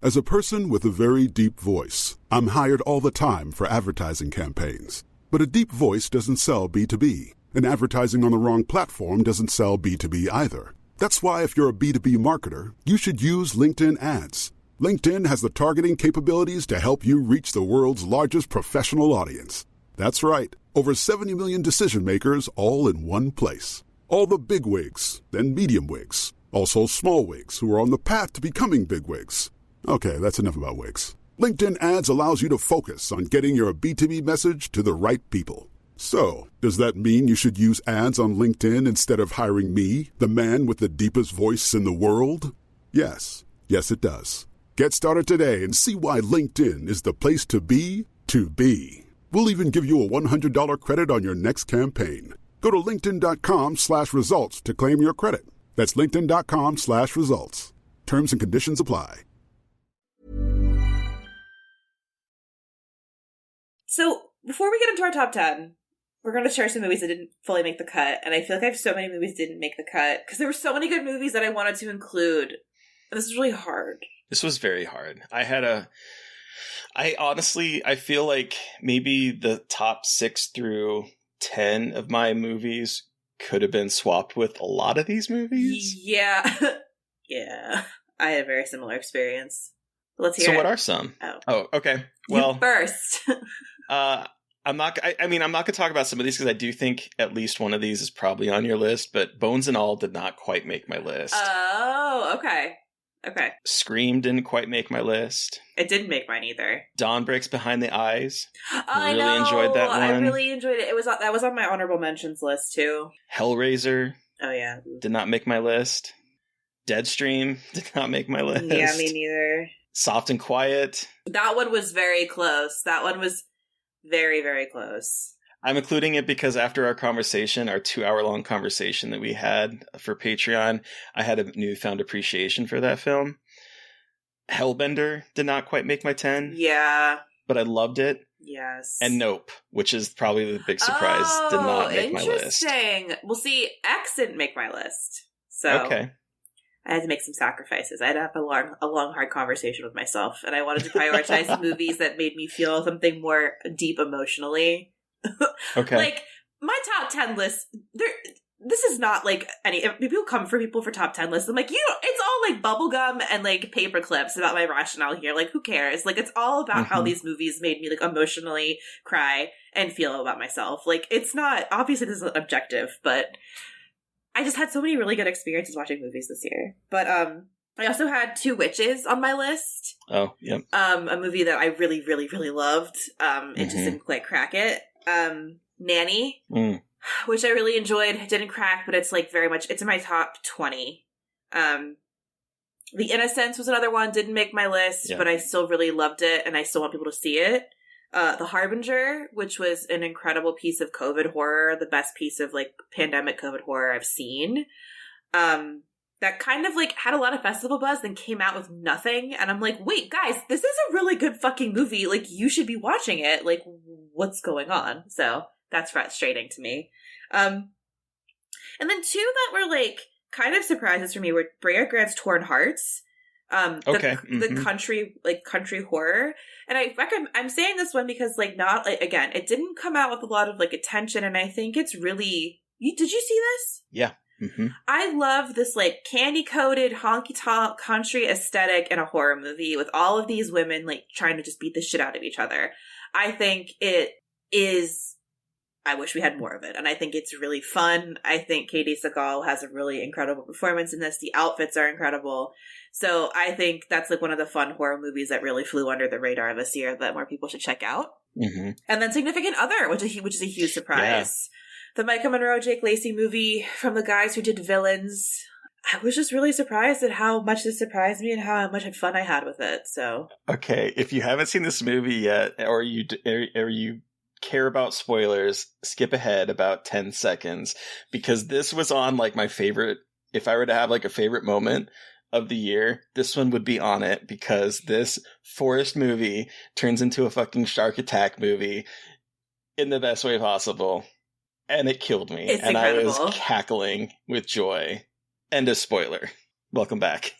As a person with a very deep voice, I'm hired all the time for advertising campaigns. But a deep voice doesn't sell B2B, and advertising on the wrong platform doesn't sell B2B either. That's why if you're a B2B marketer, you should use LinkedIn ads. LinkedIn has the targeting capabilities to help you reach the world's largest professional audience. That's right, over 70 million decision makers all in one place. All the big wigs, then medium wigs, also small wigs who are on the path to becoming big wigs. Okay, that's enough about wigs. LinkedIn ads allows you to focus on getting your B2B message to the right people. So, does that mean you should use ads on LinkedIn instead of hiring me, the man with the deepest voice in the world? Yes. Yes, it does. Get started today and see why LinkedIn is the place to be to be. We'll even give you a $100 credit on your next campaign. Go to linkedin.com/results to claim your credit. That's linkedin.com/results. Terms and conditions apply. So, before we get into our top 10, we're going to share some movies that didn't fully make the cut. And I feel like I have so many movies that didn't make the cut because there were so many good movies that I wanted to include. And this is really hard. This was very hard. I honestly feel like maybe the top 6 through 10 of my movies could have been swapped with a lot of these movies. Yeah. Yeah. I had a very similar experience. Let's hear it. So what are some? Oh, okay. Well, you first. I'm not going to talk about some of these because I do think at least one of these is probably on your list, but Bones and All did not quite make my list. Oh, okay. Okay. Scream didn't quite make my list. It didn't make mine either. Dawn Breaks Behind the Eyes. I really enjoyed that one. I really enjoyed it. That was on my honorable mentions list too. Hellraiser. Oh yeah. Did not make my list. Deadstream did not make my list. Yeah, me neither. Soft and Quiet. That one was very close. That one was very, very close. I'm including it because after our conversation, our 2-hour-long conversation that we had for Patreon, I had a newfound appreciation for that film. Hellbender did not quite make my 10. Yeah. But I loved it. Yes. And Nope, which is probably the big surprise, did not make my list. Interesting. Well, see, X didn't make my list. So okay. I had to make some sacrifices. I had to have a long, hard conversation with myself. And I wanted to prioritize movies that made me feel something more deep emotionally. Okay. Like, my top 10 list, this is not like any people come for people for top 10 lists. I'm like, it's all like bubblegum and like paper clips about my rationale here. Like, who cares? Like, it's all about how these movies made me like emotionally cry and feel about myself. Like, it's not, obviously this isn't objective, but I just had so many really good experiences watching movies this year. But I also had Two Witches on my list. Oh, yep. A movie that I really, really, really loved. It just didn't quite crack it. Nanny, which I really enjoyed. It didn't crack, but it's like very much, it's in my top 20. The Innocents was another one, didn't make my list, but I still really loved it, and I still want people to see it. The Harbinger, which was an incredible piece of COVID horror, the best piece of like pandemic COVID horror I've seen. That kind of like had a lot of festival buzz, then came out with nothing. And I'm like, wait, guys, this is a really good fucking movie. Like, you should be watching it. Like, what's going on? So that's frustrating to me. And then two that were like kind of surprises for me were Brea Grant's Torn Hearts. The country horror. And I'm saying this one because like not like, again, it didn't come out with a lot of like attention, and I think it's really, did you see this? Yeah. I love this like candy coated honky tonk country aesthetic in a horror movie with all of these women like trying to just beat the shit out of each other. I think it is, I wish we had more of it. And I think it's really fun. I think Katie Sagal has a really incredible performance in this. The outfits are incredible. So I think that's like one of the fun horror movies that really flew under the radar this year that more people should check out. And then Significant Other, which is a huge surprise. The Micah Monroe, Jake Lacey movie from the guys who did Villains. I was just really surprised at how much this surprised me and how much fun I had with it. So, okay, if you haven't seen this movie yet, or you care about spoilers, skip ahead about 10 seconds, because this was on like my favorite. If I were to have like a favorite moment of the year, this one would be on it, because this forest movie turns into a fucking shark attack movie in the best way possible. And it killed me. It's and incredible. I was cackling with joy. End of spoiler. Welcome back.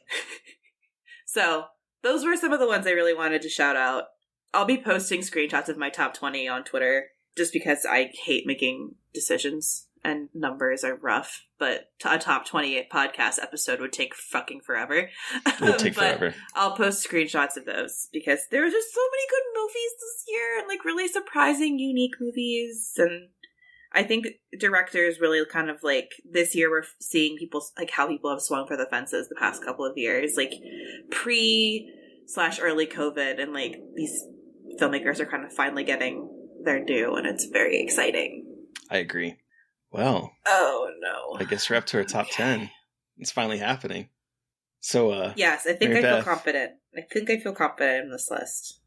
So, those were some of the ones I really wanted to shout out. I'll be posting screenshots of my top 20 on Twitter, just because I hate making decisions, and numbers are rough, but a top 20 podcast episode would take fucking forever. It would take forever. I'll post screenshots of those, because there were just so many good movies this year, and like really surprising, unique movies, and I think directors really kind of like this year we're seeing people like how people have swung for the fences the past couple of years, like pre/early COVID, and like these filmmakers are kind of finally getting their due, and it's very exciting. I agree. Well, oh no, I guess we're up to our top 10. It's finally happening. So yes, I think I feel confident. I think I feel confident in this list.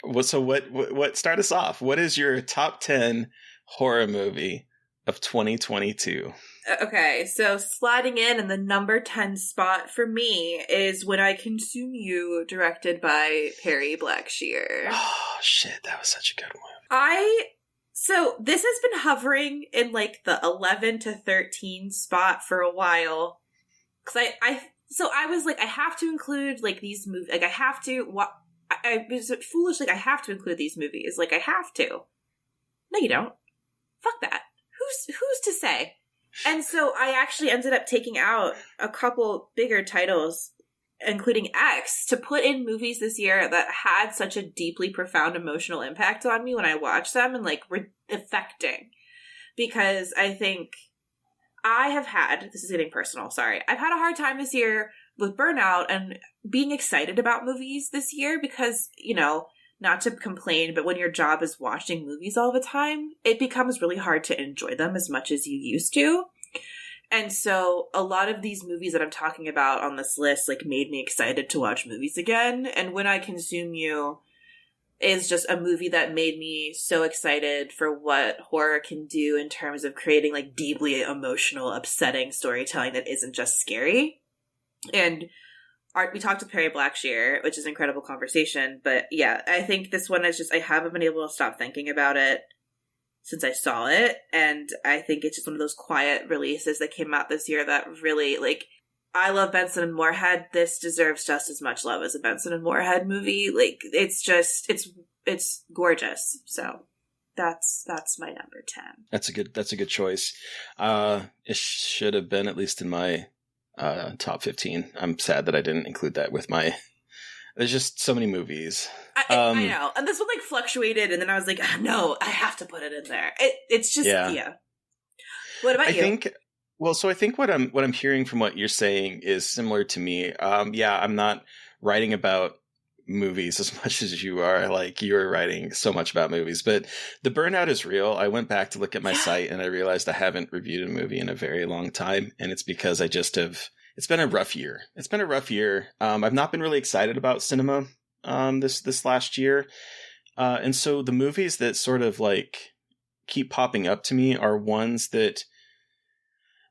Well, so what start us off? What is your top 10 horror movie of 2022? Okay, so sliding in the number 10 spot for me is When I Consume You, directed by Perry Blackshear. Oh shit, that was such a good one. So this has been hovering in like the 11 to 13 spot for a while. Cause I was like, I have to include like these movies. Like I have to, I was foolish. Like I have to include these movies. Like I have to. No, you don't. Fuck that. Who's to say? And so I actually ended up taking out a couple bigger titles, including X, to put in movies this year that had such a deeply profound emotional impact on me when I watched them, and like were affecting. Because I think this is getting personal, sorry. I've had a hard time this year with burnout and being excited about movies this year because, not to complain, but when your job is watching movies all the time, it becomes really hard to enjoy them as much as you used to. And so a lot of these movies that I'm talking about on this list like made me excited to watch movies again. And When I Consume You is just a movie that made me so excited for what horror can do in terms of creating like deeply emotional, upsetting storytelling that isn't just scary. And we talked to Perry Blackshear, which is an incredible conversation. But yeah, I think this one is just, I haven't been able to stop thinking about it since I saw it. And I think it's just one of those quiet releases that came out this year that really, like, I love Benson and Moorhead. This deserves just as much love as a Benson and Moorhead movie. Like, it's just, it's gorgeous. So that's my number 10. That's a good choice. It should have been at least in my top 15. I'm sad that I didn't include that with my. There's just so many movies. I know, and this one like fluctuated, and then I was like, no, I have to put it in there. It's just yeah. What about you? I think what I'm hearing from what you're saying is similar to me. I'm not writing about movies as much as you are. Like, you're writing so much about movies, but the burnout is real. I went back to look at my site and I realized I haven't reviewed a movie in a very long time, and it's because I just have. It's been a rough year. I've not been really excited about cinema this last year, and so the movies that sort of like keep popping up to me are ones that.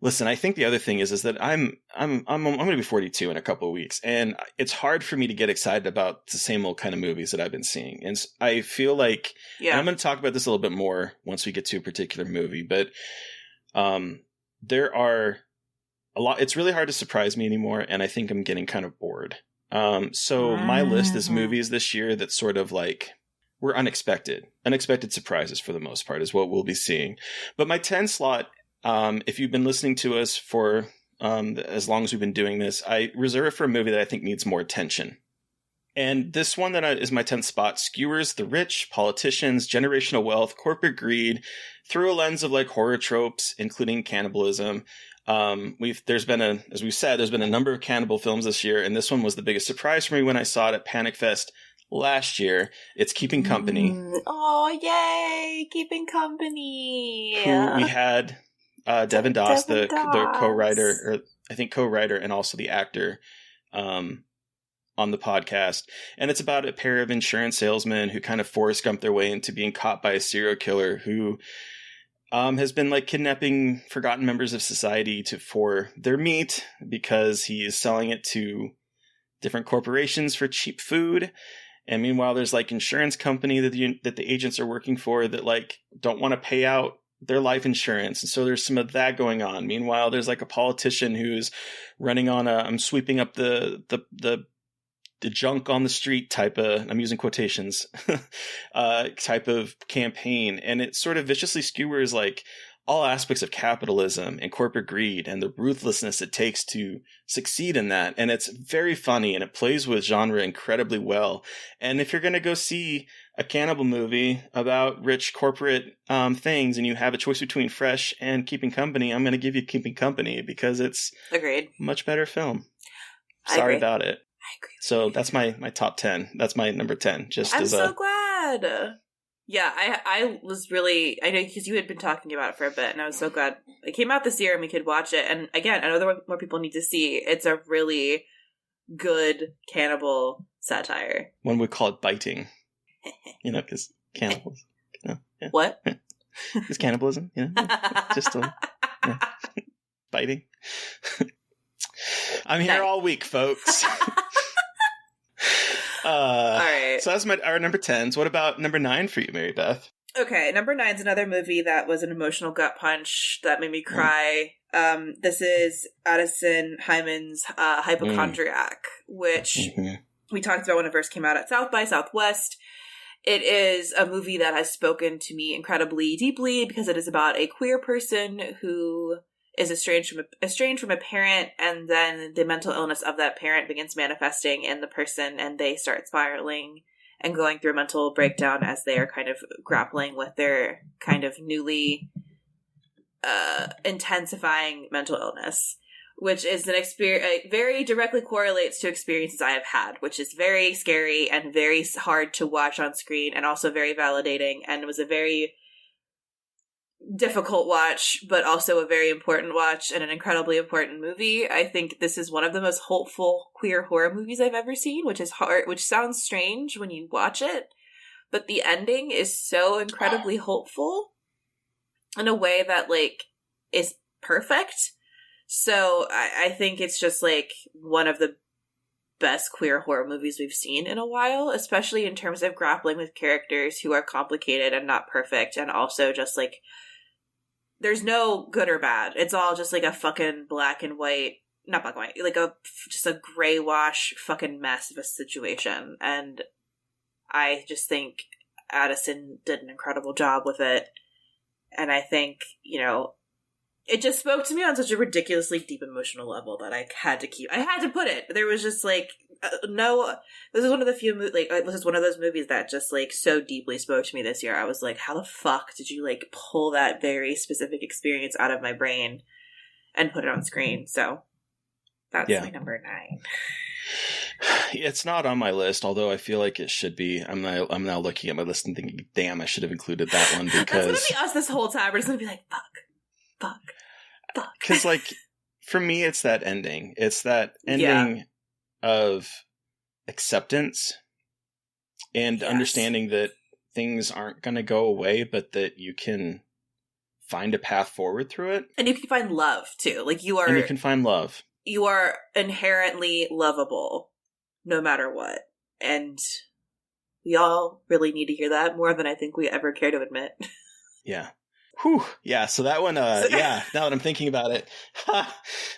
Listen, I think the other thing is that I'm going to be 42 in a couple of weeks, and it's hard for me to get excited about the same old kind of movies that I've been seeing. And I feel like, and I'm going to talk about this a little bit more once we get to a particular movie, but there are a lot. It's really hard to surprise me anymore, and I think I'm getting kind of bored. So my list is movies this year that sort of like were unexpected surprises for the most part is what we'll be seeing. But my 10 slot. If you've been listening to us for as long as we've been doing this, I reserve it for a movie that I think needs more attention. And this one that is my 10th spot skewers the rich, politicians, generational wealth, corporate greed through a lens of like horror tropes, including cannibalism. There's been a number of cannibal films this year, and this one was the biggest surprise for me when I saw it at Panic Fest last year. It's Keeping Company. Oh, yay! Keeping Company. Who we had. Devin Doss, the co-writer, or I think co-writer and also the actor on the podcast. And it's about a pair of insurance salesmen who kind of Forrest Gump their way into being caught by a serial killer who has been like kidnapping forgotten members of society for their meat because he is selling it to different corporations for cheap food. And meanwhile, there's like insurance company that the agents are working for that like don't want to pay out their life insurance. And so there's some of that going on. Meanwhile, there's like a politician who's running on I'm sweeping up the junk on the street type of, I'm using quotations, type of campaign. And it sort of viciously skewers like all aspects of capitalism and corporate greed and the ruthlessness it takes to succeed in that. And it's very funny and it plays with genre incredibly well. And if you're going to go see a cannibal movie about rich corporate things and you have a choice between Fresh and Keeping Company, I'm going to give you Keeping Company because it's a much better film. Sorry about it. I agree. So that's my top 10. That's my number 10. I'm so glad. Yeah, I was really, I know because you had been talking about it for a bit, and I was so glad it came out this year and we could watch it. And again, I know there more people need to see. It's a really good cannibal satire. One would call it biting, because cannibals. Yeah. What? It's cannibalism, just biting. I'm here all week, folks. All right. So that's our number 10s. What about number 9 for you, Mary Beth? Okay, number 9 is another movie that was an emotional gut punch that made me cry. This is Addison Hyman's Hypochondriac, which we talked about when it first came out at South by Southwest. It is a movie that has spoken to me incredibly deeply because it is about a queer person who is estranged from a parent, and then the mental illness of that parent begins manifesting in the person, and they start spiraling and going through a mental breakdown as they are kind of grappling with their kind of newly intensifying mental illness, which is an experience very directly correlates to experiences I have had, which is very scary and very hard to watch on screen, and also very validating, and it was a very difficult watch, but also a very important watch and an incredibly important movie. I think this is one of the most hopeful queer horror movies I've ever seen, which sounds strange when you watch it, but the ending is so incredibly hopeful in a way that like is perfect. So I think it's just like one of the best queer horror movies we've seen in a while, especially in terms of grappling with characters who are complicated and not perfect, and also just like there's no good or bad. It's all just like a fucking black and white, not black and white, like just a gray wash fucking mess of a situation. And I just think Addison did an incredible job with it. And I think, you know, it just spoke to me on such a ridiculously deep emotional level that I had to put it. There was just like, this is one of the few, this is one of those movies that just like so deeply spoke to me this year. I was like, how the fuck did you like pull that very specific experience out of my brain and put it on screen? So that's my number 9. It's not on my list, although I feel like it should be. I'm now looking at my list and thinking, damn, I should have included that one because that's gonna be us this whole time. We're just gonna be like, fuck. Because like for me, it's that ending. It's that ending of acceptance and understanding that things aren't going to go away, but that you can find a path forward through it, and you can find love too. Like you can find love. You are inherently lovable, no matter what, and we all really need to hear that more than I think we ever care to admit. Yeah. Whew. Yeah. So that one, now that I'm thinking about it,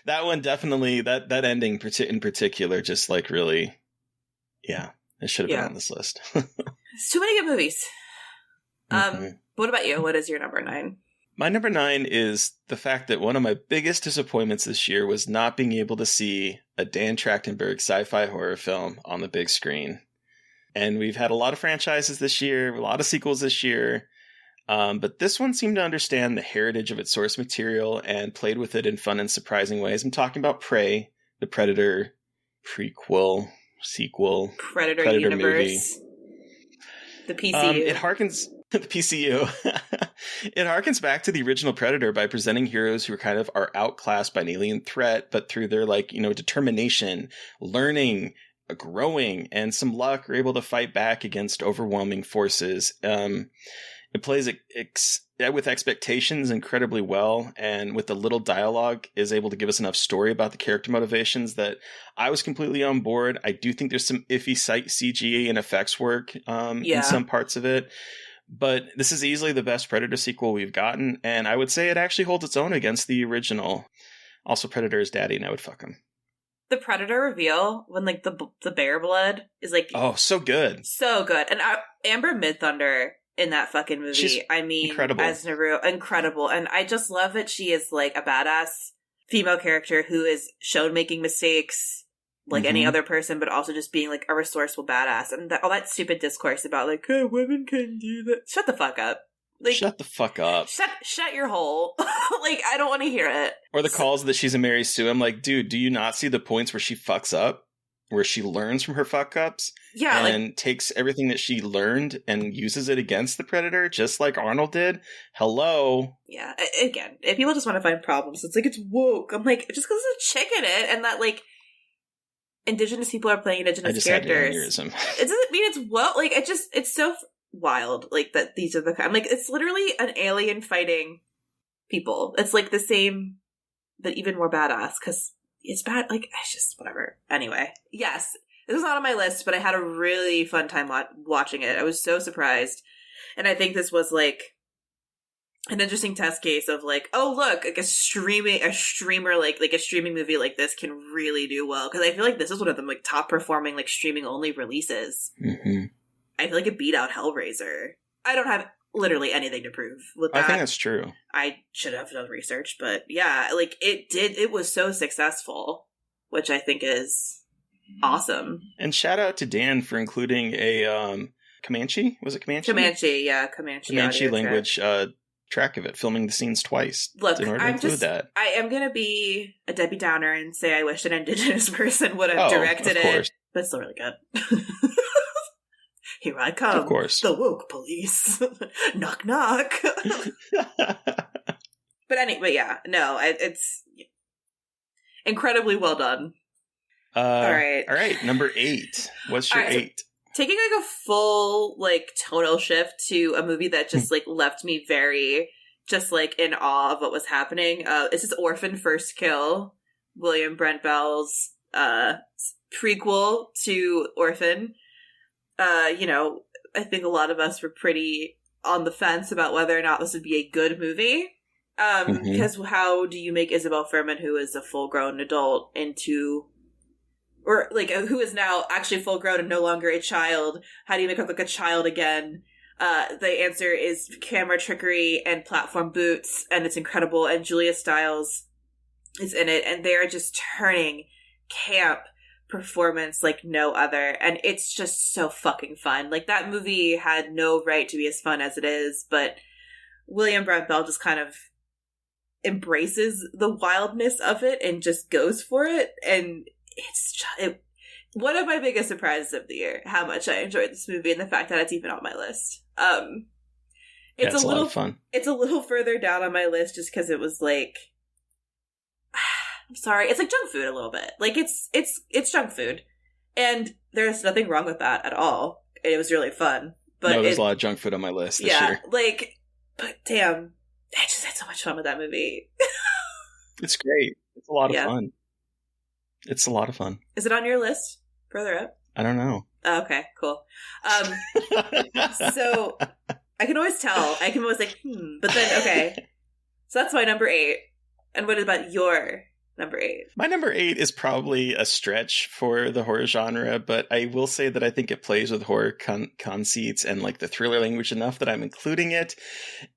that one definitely, that ending in particular, just like really, it should have been on this list. It's too many good movies. What about you? What is your number 9? My number 9 is the fact that one of my biggest disappointments this year was not being able to see a Dan Trachtenberg sci-fi horror film on the big screen. And we've had a lot of franchises this year, a lot of sequels this year. But this one seemed to understand the heritage of its source material and played with it in fun and surprising ways. I'm talking about Prey, the Predator sequel, Predator universe, movie. The PCU. It harkens the PCU. It harkens back to the original Predator by presenting heroes who are outclassed by an alien threat, but through their determination, learning, growing, and some luck, are able to fight back against overwhelming forces. It plays with expectations incredibly well, and with the little dialogue is able to give us enough story about the character motivations that I was completely on board. I do think there's some iffy CG and effects work in some parts of it, but this is easily the best Predator sequel we've gotten, and I would say it actually holds its own against the original. Also, Predator is daddy, and I would fuck him. The Predator reveal when like the bear blood is like so good, and Amber Midthunder in that fucking movie. Incredible. As Naru, incredible. And I just love that she is like a badass female character who is shown making mistakes like any other person, but also just being like a resourceful badass. And all that stupid discourse about like, oh, women can do that. Shut the fuck up. Like, shut the fuck up. Shut your hole. Like, I don't want to hear it. Or the calls that she's a Mary Sue. I'm like, dude, do you not see the points where she fucks up? Where she learns from her fuck ups? Yeah. And takes everything that she learned and uses it against the Predator, just like Arnold did? Hello? Yeah. Again, if people just want to find problems, it's like, it's woke. I'm like, just because there's a chick in it and that, like, Indigenous people are playing Indigenous characters. It doesn't mean it's woke. Like, it's so wild, like, that these are the kind. Like, it's literally an alien fighting people. It's like the same, but even more badass, because it's bad. Like, it's just whatever. Anyway, yes, this was not on my list, but I had a really fun time watching it. I was so surprised, and I think this was like an interesting test case of like, oh look, like a streaming movie like this can really do well, because I feel like this is one of the like top performing like streaming only releases. Mm-hmm. I feel like it beat out Hellraiser. I don't have literally anything to prove with that. I think that's true. I should have done research, but yeah, like it was so successful, which I think is awesome. And shout out to Dan for including a Comanche? Was it Comanche? Comanche, yeah, Comanche language track of it, filming the scenes twice. Look, in order to include that. I am gonna be a Debbie Downer and say I wish an Indigenous person would have directed it, but it's still really good. Here I come. Of course. The woke police. Knock, knock. But anyway, yeah. No, it's incredibly well done. All right. Number 8. What's your 8? Taking like a full like tonal shift to a movie that just like left me very just like in awe of what was happening. This is Orphan First Kill, William Brent Bell's prequel to Orphan. I think a lot of us were pretty on the fence about whether or not this would be a good movie. Because how do you make Isabel Furman, who is a full-grown adult, or like who is now actually full-grown and no longer a child? How do you make her look a child again? The answer is camera trickery and platform boots, and it's incredible. And Julia Stiles is in it, and they're just turning camp performance like no other, and it's just so fucking fun. Like, that movie had no right to be as fun as it is, but William Brent Bell just kind of embraces the wildness of it and just goes for it, and it's one of my biggest surprises of the year, how much I enjoyed this movie and the fact that it's even on my list. It's a lot of fun. It's a little further down on my list just because it was like, I'm sorry, it's like junk food a little bit. Like, it's junk food, and there's nothing wrong with that at all. It was really fun, but no, there's a lot of junk food on my list this year. Like, but damn, I just had so much fun with that movie. It's great. It's a lot of fun. It's a lot of fun. Is it on your list further up? I don't know. Oh, okay, cool. So I can always tell. I can always like, but then okay. So that's my number 8. And what about your number 8? My number 8 is probably a stretch for the horror genre, but I will say that I think it plays with horror conceits and like the thriller language enough that I'm including it.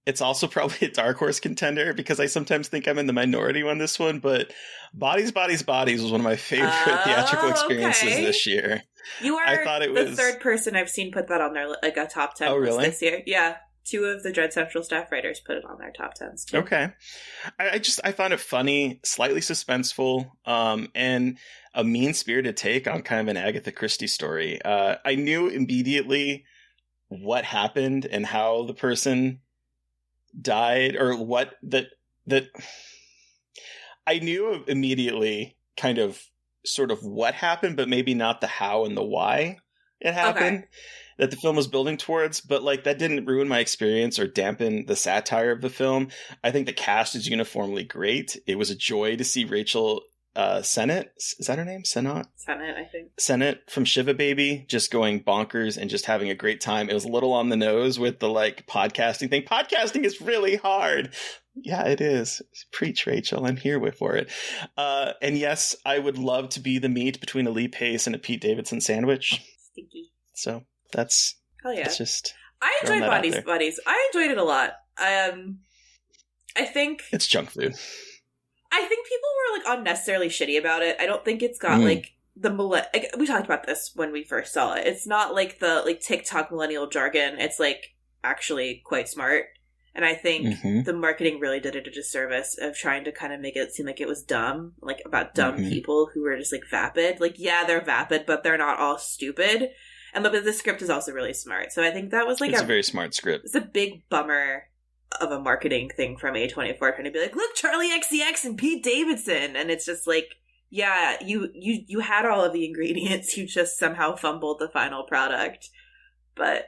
It's also probably a dark horse contender because I sometimes think I'm in the minority on this one, but Bodies, Bodies, Bodies was one of my favorite theatrical experiences this year. You are I thought it the was... third person I've seen put that on their like a top 10 list this year. Yeah. 2 of the Dread Central staff writers put it on their top 10s too. Okay. I found it funny, slightly suspenseful, and a mean-spirited take on kind of an Agatha Christie story. I knew immediately what happened and how the person died, or what that I knew immediately kind of sort of what happened, but maybe not the how and the why it happened. Okay. That the film was building towards, but like that didn't ruin my experience or dampen the satire of the film. I think the cast is uniformly great. It was a joy to see Rachel Sennett. Is that her name? Sennett, I think. Sennett from Shiva Baby, just going bonkers and just having a great time. It was a little on the nose with the like podcasting thing. Podcasting is really hard. Yeah, it is. Preach, Rachel. I'm here for it. And yes, I would love to be the meat between a Lee Pace and a Pete Davidson sandwich. Stinky. So that's... Hell yeah. That's just... I enjoyed Bodies. I enjoyed it a lot. I think... It's junk food. I think people were like unnecessarily shitty about it. I don't think it's got like the like, we talked about this when we first saw it. It's not like the like TikTok millennial jargon. It's like actually quite smart. And I think the marketing really did it a disservice of trying to kind of make it seem like it was dumb, like about dumb people who were just like vapid. Like, yeah, they're vapid, but they're not all stupid. And the script is also really smart. So I think that was like it's a very smart script. It's a big bummer of a marketing thing from A24 trying to be like, look, Charlie XCX and Pete Davidson. And it's just like, yeah, you had all of the ingredients. You just somehow fumbled the final product. But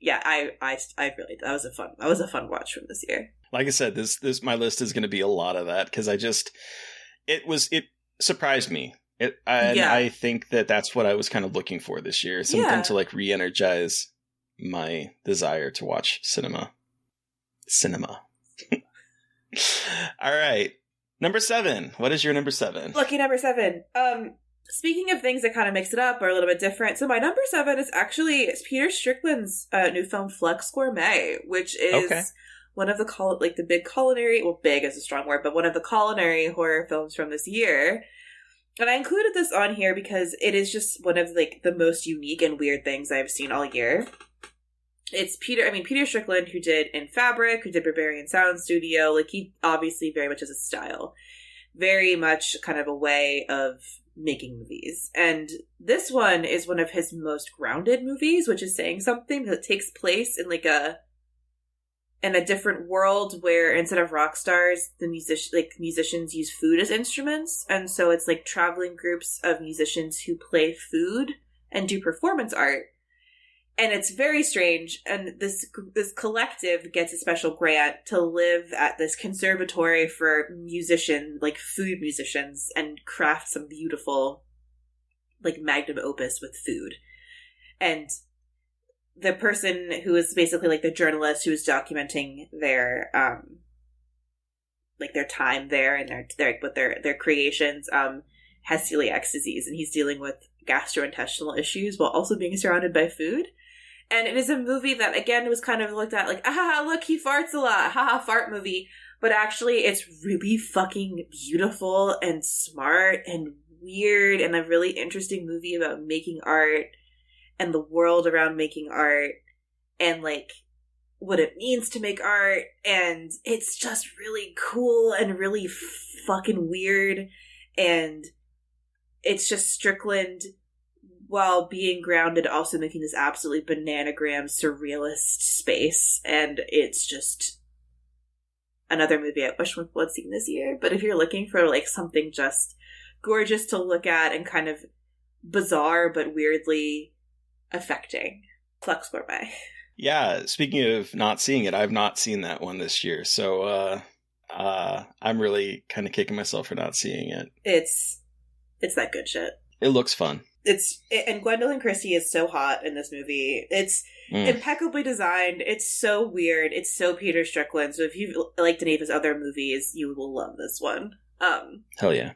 yeah, I really, that was a fun watch from this year. Like I said, this my list is going to be a lot of that because it surprised me. I think that's what I was kind of looking for this year. Something to like re-energize my desire to watch cinema. All right. Number 7. What is your number 7? Lucky number 7. Speaking of things that kind of mix it up or a little bit different, so my number 7 is actually Peter Strickland's new film Flux Gourmet, which is one of the big culinary, well, big is a strong word, but one of the culinary horror films from this year. And I included this on here because it is just one of like the most unique and weird things I've seen all year. It's Peter Strickland, who did In Fabric, who did Barbarian Sound Studio. Like, he obviously very much has a style. Very much kind of a way of making movies. And this one is one of his most grounded movies, which is saying something that takes place in like in a different world where instead of rock stars, the musicians use food as instruments. And so it's like traveling groups of musicians who play food and do performance art. And it's very strange. And this collective gets a special grant to live at this conservatory for food musicians, and craft some beautiful, like, magnum opus with food. And the person who is basically like the journalist who is documenting their their time there and their creations has celiac disease, and he's dealing with gastrointestinal issues while also being surrounded by food. And it is a movie that, again, was kind of looked at like, look, he farts a lot, fart movie. But actually, it's really fucking beautiful and smart and weird and a really interesting movie about making art and the world around making art and, like, what it means to make art. And it's just really cool and really fucking weird. And it's just Strickland, while being grounded, also making this absolutely bananagram surrealist space. And it's just another movie I wish we would seen this year. But if you're looking for, like, something just gorgeous to look at and kind of bizarre but weirdly affecting, Flux Gourmet. Yeah, speaking of not seeing it, I've not seen that one this year. So I'm really kind of kicking myself for not seeing it. It's that good shit. It looks fun. And Gwendolyn Christie is so hot in this movie. It's impeccably designed. It's so weird. It's so Peter Strickland. So if you liked any of his other movies, you will love this one. Hell yeah.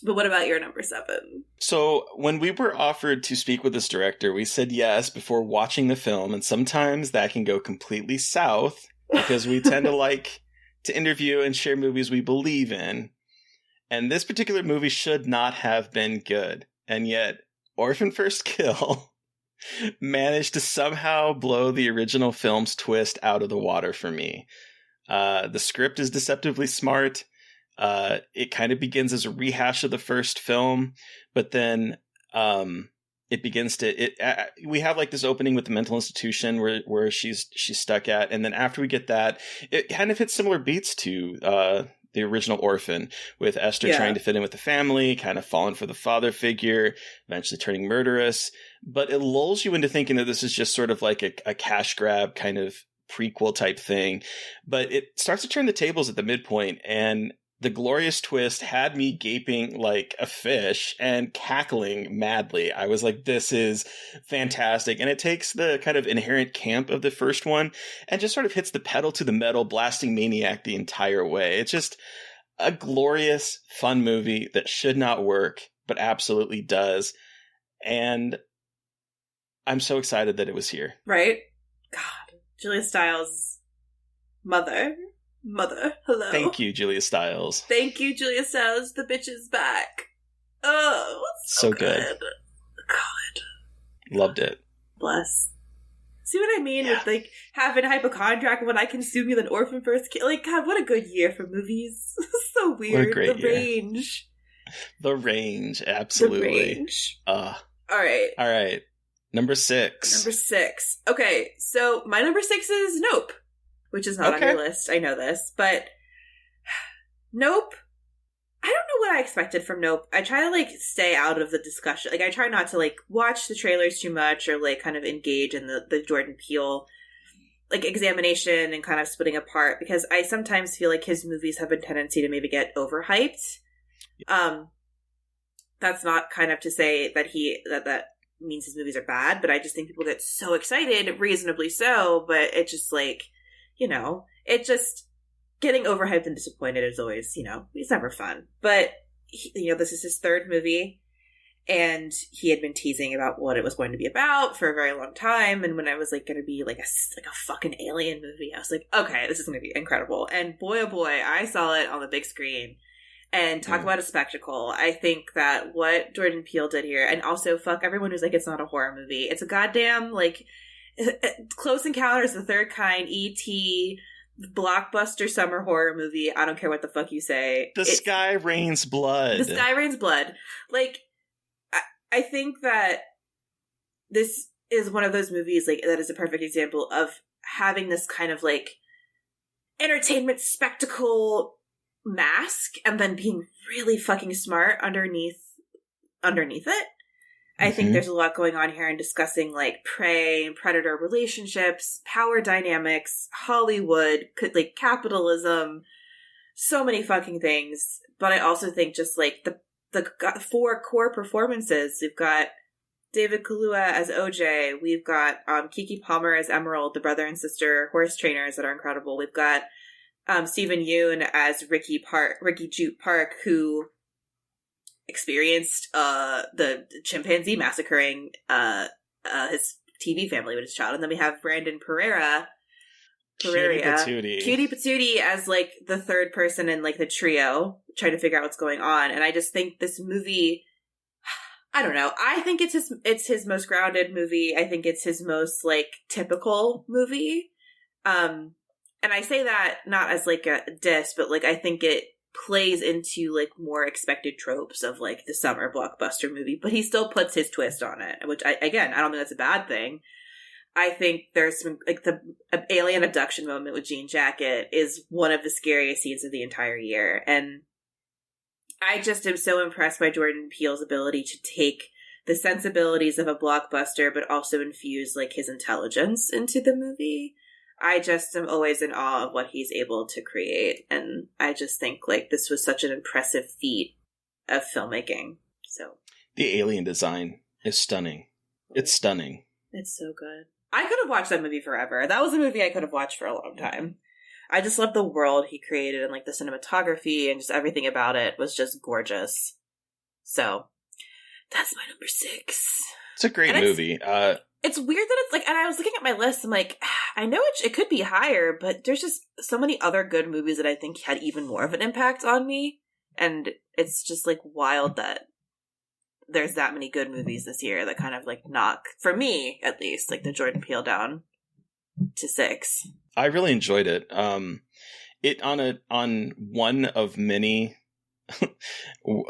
But what about your number 7? So when we were offered to speak with this director, we said yes before watching the film. And sometimes that can go completely south because we tend to like to interview and share movies we believe in. And this particular movie should not have been good. And yet, Orphan First Kill managed to somehow blow the original film's twist out of the water for me. The script is deceptively smart. It kind of begins as a rehash of the first film, but then it begins to we have like this opening with the mental institution where she's stuck at, and then after we get that, it kind of hits similar beats to the original Orphan, with Esther trying to fit in with the family, kind of falling for the father figure, eventually turning murderous. But it lulls you into thinking that this is just sort of like a cash grab kind of prequel type thing. But it starts to turn the tables at the midpoint, and the glorious twist had me gaping like a fish and cackling madly. I was like, this is fantastic. And it takes the kind of inherent camp of the first one and just sort of hits the pedal to the metal, blasting Maniac the entire way. It's just a glorious, fun movie that should not work, but absolutely does. And I'm so excited that it was here. Right? God. Julia Stiles' mother, hello. Thank you, Julia Stiles. Thank you, Julia Stiles. The bitch is back. Oh, so good. God. Loved it. Bless. See what I mean with, like, having a hypochondriac when I consume you an Orphan First Kill? Like, God, what a good year for movies. So weird. What a great year. Range. The range, absolutely. The range. All right. Number 6. Okay, so my number 6 is Nope, which is not on your list. I know this, but Nope. I don't know what I expected from Nope. I try to, like, stay out of the discussion. Like, I try not to, like, watch the trailers too much or, like, kind of engage in the Jordan Peele, like, examination and kind of splitting apart, because I sometimes feel like his movies have a tendency to maybe get overhyped. That's not kind of to say that that means his movies are bad, but I just think people get so excited, reasonably so, but it just, like, you know, it just, getting overhyped and disappointed is always, you know, it's never fun. But, you know, this is his third movie, and he had been teasing about what it was going to be about for a very long time, and when I was, like, going to be, like, a fucking alien movie, I was like, okay, this is going to be incredible. And boy, oh boy, I saw it on the big screen. And talk about a spectacle. I think that what Jordan Peele did here, and also fuck everyone who's like, it's not a horror movie. It's a goddamn, like, Close Encounters of the Third Kind, E.T., blockbuster summer horror movie. I don't care what the fuck you say. The Sky Rains Blood. The Sky Rains Blood. Like, I think that this is one of those movies, like, that is a perfect example of having this kind of, like, entertainment spectacle mask and then being really fucking smart underneath it. I think there's a lot going on here in discussing, like, prey and predator relationships, power dynamics, Hollywood, like, capitalism, so many fucking things. But I also think just, like, the 4 core performances. We've got David Kaluuya as OJ. We've got Keke Palmer as Emerald, the brother and sister horse trainers that are incredible. We've got Stephen Yeun as Ricky Jute Park, who experienced the chimpanzee massacring his TV family with his child. And then we have Brandon Cutie Patootie as like the third person in like the trio trying to figure out what's going on. And I just think this movie, I don't know. I think it's his most grounded movie. I think it's his most like typical movie. And I say that not as like a diss, but like I think it plays into like more expected tropes of like the summer blockbuster movie, but he still puts his twist on it, which I don't think that's a bad thing. I think there's some like the alien abduction moment with Jean Jacket is one of the scariest scenes of the entire year. And I just am so impressed by Jordan Peele's ability to take the sensibilities of a blockbuster, but also infuse like his intelligence into the movie. I just am always in awe of what he's able to create. And I just think like this was such an impressive feat of filmmaking. So the alien design is stunning. It's stunning. It's so good. I could have watched that movie forever. That was a movie I could have watched for a long time. I just love the world he created and like the cinematography and just everything about it was just gorgeous. So that's my number 6. It's a great movie. It's weird that it's like, and I was looking at my list, I'm like, I know it could be higher, but there's just so many other good movies that I think had even more of an impact on me. And it's just like wild that there's that many good movies this year that kind of like knock, for me at least, like the Jordan Peele down to 6. I really enjoyed it. It on one of many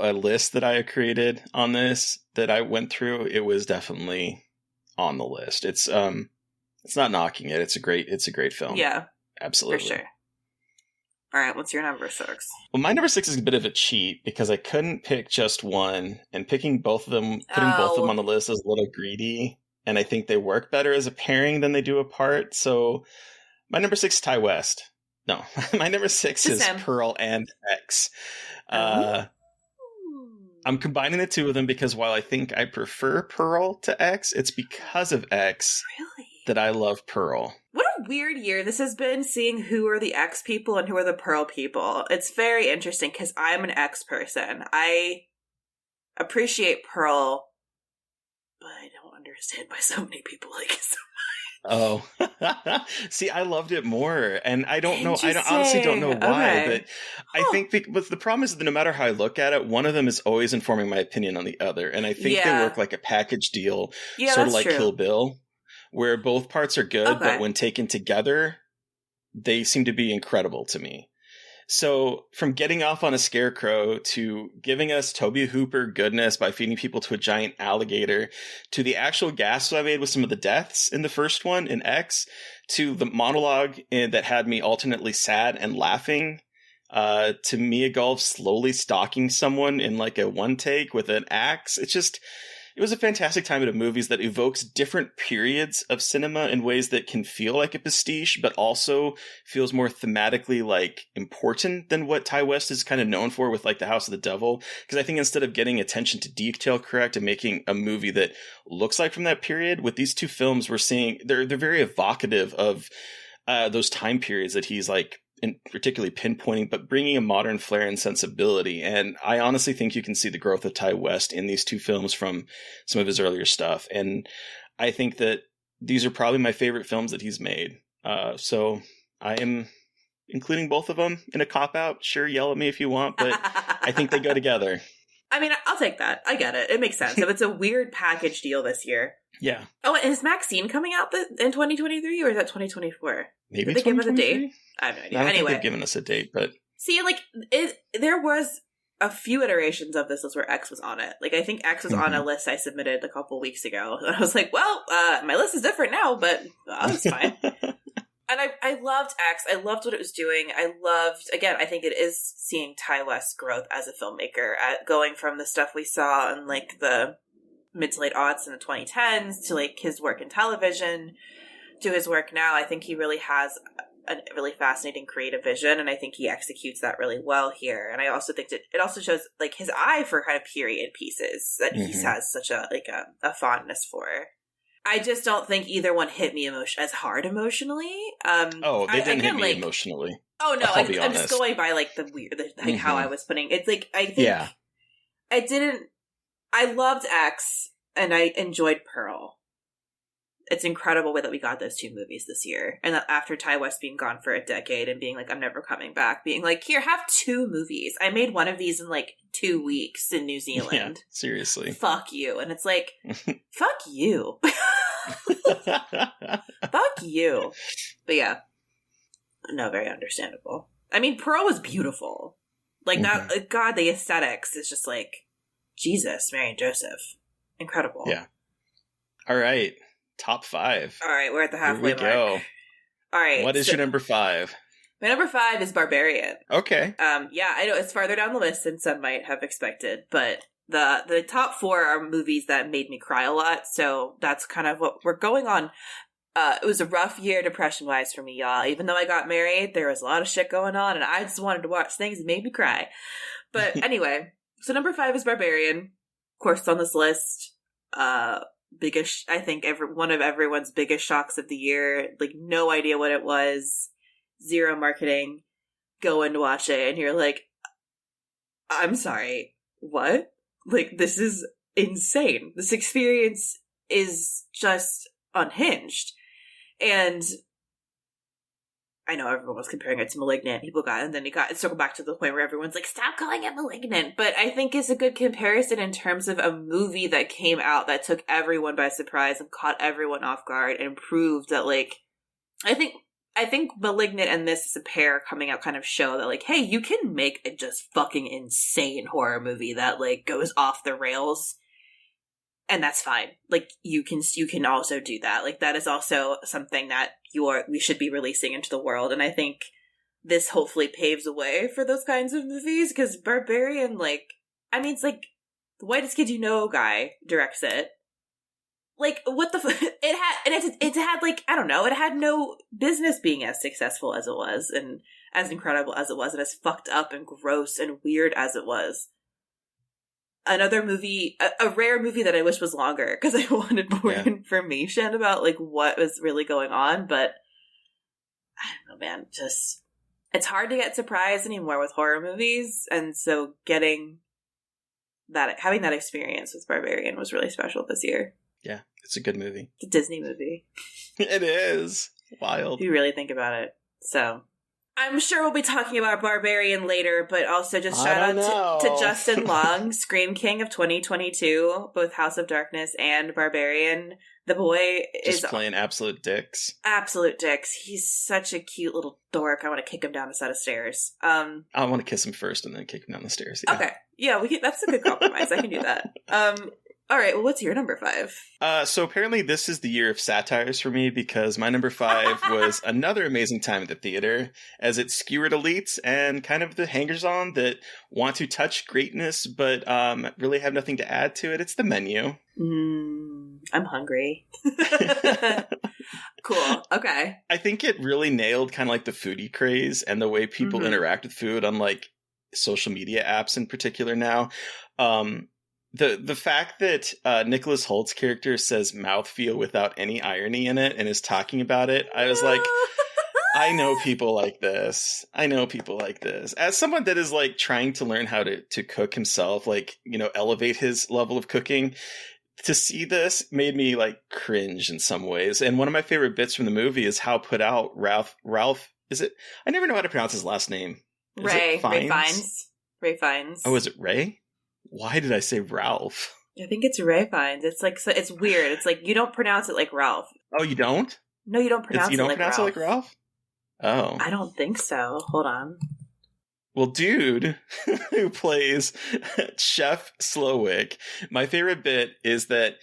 a list that I created on this that I went through, it was definitely on the list. It's not knocking it. It's a great film. Yeah, absolutely, for sure. All right, what's your number 6? Well, my number 6 is a bit of a cheat because I couldn't pick just one, and putting both of them on the list is a little greedy, and I think they work better as a pairing than they do apart. So my number 6 is Ty West. No, my number 6 is Pearl and X. I'm combining the two of them because while I think I prefer Pearl to X, it's because of X that I love Pearl. What a weird year this has been, seeing who are the X people and who are the Pearl people. It's very interesting because I'm an X person. I appreciate Pearl, but I don't understand why so many people like it so much. Oh, see, I loved it more, and I don't know. I honestly don't know why, but I think the problem is that no matter how I look at it, one of them is always informing my opinion on the other, and I think they work like a package deal, sort of like true. Kill Bill, where both parts are good, but when taken together, they seem to be incredible to me. So from getting off on a scarecrow to giving us Toby Hooper goodness by feeding people to a giant alligator to the actual gasps I made with some of the deaths in the first one in X to the monologue that had me alternately sad and laughing to Mia Goth slowly stalking someone in like a one take with an axe. It was a fantastic time at a movies that evokes different periods of cinema in ways that can feel like a pastiche, but also feels more thematically like important than what Ty West is kind of known for with like The House of the Devil. Because I think instead of getting attention to detail correct and making a movie that looks like from that period, with these two films we're seeing, they're very evocative of those time periods that he's like in particularly pinpointing, but bringing a modern flair and sensibility. And I honestly think you can see the growth of Ty West in these two films from some of his earlier stuff. And I think that these are probably my favorite films that he's made. So I am including both of them in a cop-out. Sure, yell at me if you want, but I think they go together. I mean, I'll take that. I get it. It makes sense. If it's a weird package deal this year. Yeah. Oh, and is Maxine coming out in 2023 or is that 2024? Maybe did they give us a date? I have no idea. I don't think anyway, they've given us a date, but see, like there was a few iterations of this where X was on it. Like I think X was on a list I submitted a couple weeks ago, and I was like, well, my list is different now, but that's fine. And I loved X. I loved what it was doing. I think it is seeing Ty West's growth as a filmmaker, going from the stuff we saw in like the mid to late aughts and the 2010s to like his work in television to his work now. I think he really has a really fascinating creative vision, and I think he executes that really well here. And I also think that it also shows like his eye for kind of period pieces that he has such a fondness for. I just don't think either one hit me as hard emotionally. They didn't hit me emotionally. Oh no, I'm just going by like the weird, like how I was putting it's like I think I loved X and I enjoyed Pearl. it's incredible way that we got those 2 movies this year. And that after Ty West being gone for a decade and being like, I'm never coming back, being like, here, have 2 movies. I made one of these in like 2 weeks in New Zealand. Yeah, seriously. Fuck you. And it's like, fuck you. Fuck you. But yeah. No, very understandable. I mean, Pearl was beautiful. Like, that, God, the aesthetics is just like, Jesus, Mary and Joseph. Incredible. Yeah. All right. Top 5. All right, we're at the halfway mark. Here we go. All right. What is your number 5? My number 5 is Barbarian. Okay. Yeah, I know it's farther down the list than some might have expected, but the top 4 are movies that made me cry a lot, so that's kind of what we're going on. It was a rough year depression-wise for me, y'all. Even though I got married, there was a lot of shit going on, and I just wanted to watch things that made me cry. But anyway, so number 5 is Barbarian. Of course, on this list. Biggest, I think, one of everyone's biggest shocks of the year. Like, no idea what it was. Zero marketing. Go in to watch it, and you're like, I'm sorry, what? Like, this is insane. This experience is just unhinged. And I know everyone was comparing it to Malignant. People got, and then it circled back to the point where everyone's like, stop calling it Malignant. But I think it's a good comparison in terms of a movie that came out that took everyone by surprise and caught everyone off guard and proved that, like, I think Malignant and this as a pair coming out kind of show that, like, hey, you can make a just fucking insane horror movie that, like, goes off the rails. And that's fine. Like, you can also do that. Like, that is also something that we should be releasing into the world. And I think this hopefully paves the way for those kinds of movies, because Barbarian, like, I mean, it's like the Whitest Kid You Know guy directs it. Like, what the it had like, I don't know, it had no business being as successful as it was, and as incredible as it was, and as fucked up and gross and weird as it was. Another movie, a rare movie that I wish was longer, because I wanted more information about, like, what was really going on, but I don't know, man, just, it's hard to get surprised anymore with horror movies, and so having that experience with Barbarian was really special this year. Yeah, it's a good movie. It's a Disney movie. It is. Wild. If you really think about it. So, I'm sure we'll be talking about Barbarian later, but also just shout out to Justin Long, Scream King of 2022, both House of Darkness and Barbarian. The boy is playing absolute dicks. Absolute dicks. He's such a cute little dork. I want to kick him down a set of stairs. I want to kiss him first and then kick him down the stairs. Yeah. Okay. Yeah, that's a good compromise. I can do that. All right, well, what's your number 5? So apparently this is the year of satires for me, because my number 5 was another amazing time at the theater, as it skewered elites and kind of the hangers-on that want to touch greatness but really have nothing to add to it. It's The Menu. I'm hungry. Cool. Okay. I think it really nailed kind of like the foodie craze and the way people interact with food on, like, social media apps in particular now. The fact that Nicholas Holt's character says mouthfeel without any irony in it and is talking about it, I was like, I know people like this. As someone that is, like, trying to learn how to cook himself, like, you know, elevate his level of cooking, to see this made me, like, cringe in some ways. And one of my favorite bits from the movie is how put out Ralph, is it? I never know how to pronounce his last name. Ray Fiennes. Oh, is it Ray? Why did I say Ralph? I think it's Ray Fiennes. It's like, so it's weird. It's like, you don't pronounce it like Ralph. Oh, you don't? No, you don't pronounce it like Ralph. You don't pronounce it like Ralph? Oh. I don't think so. Hold on. Well, dude who plays Chef Slowick, my favorite bit is that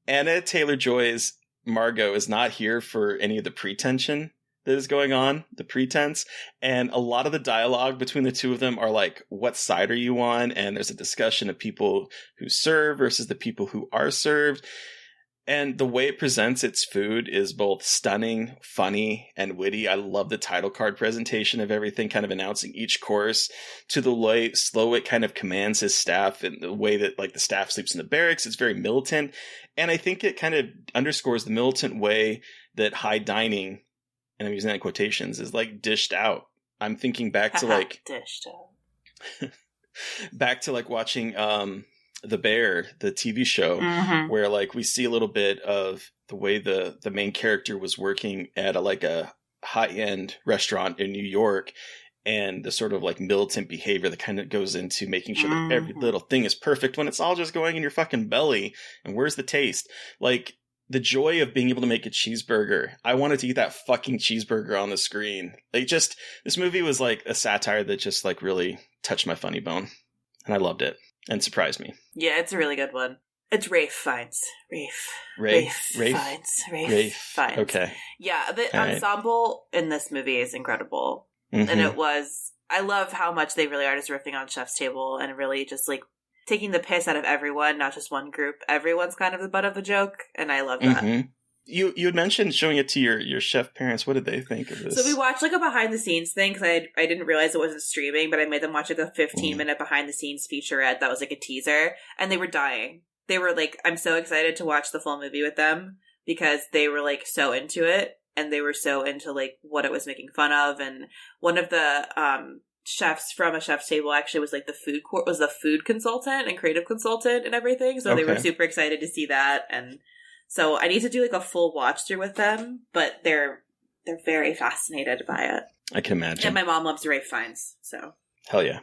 Anna Taylor-Joy's Margot is not here for any of the pretension that is going on, the pretense, and a lot of the dialogue between the two of them are like, what side are you on? And there's a discussion of people who serve versus the people who are served. And the way it presents its food is both stunning, funny, and witty. I love the title card presentation of everything, kind of announcing each course, to the way Slowick kind of commands his staff, and the way that, like, the staff sleeps in the barracks. It's very militant. And I think it kind of underscores the militant way that high dining, and I'm using that in quotations, is, like, dished out. I'm thinking back to, like, dished out. back to, like, watching The Bear, the TV show, where like we see a little bit of the way the main character was working at a high-end restaurant in New York, and the sort of like militant behavior that kind of goes into making sure that every little thing is perfect when it's all just going in your fucking belly. And where's the taste? Like the joy of being able to make a cheeseburger. I wanted to eat that fucking cheeseburger on the screen. Like just, this movie was like a satire that just like really touched my funny bone. And I loved it. And surprised me. Yeah, it's a really good one. It's Rafe Fiennes. Rafe Fiennes. Okay. Yeah, the All ensemble in this movie is incredible. Mm-hmm. And I love how much they really are just riffing on Chef's Table and really just like taking the piss out of everyone, not just one group. Everyone's kind of the butt of the joke, and I love that. Mm-hmm. You had mentioned showing it to your chef parents. What did they think of this? So we watched like a behind the scenes thing because I didn't realize it wasn't streaming, but I made them watch like a 15-minute behind the scenes featurette that was like a teaser, and they were dying. They were like, I'm so excited to watch the full movie with them because they were like so into it, and they were so into like what it was making fun of. And one of the chefs from A Chef's Table actually was like the food consultant and creative consultant and everything. So they were super excited to see that. And so I need to do like a full watch through with them, but they're very fascinated by it. I can imagine. And my mom loves Rafe Fiennes, so. Hell yeah.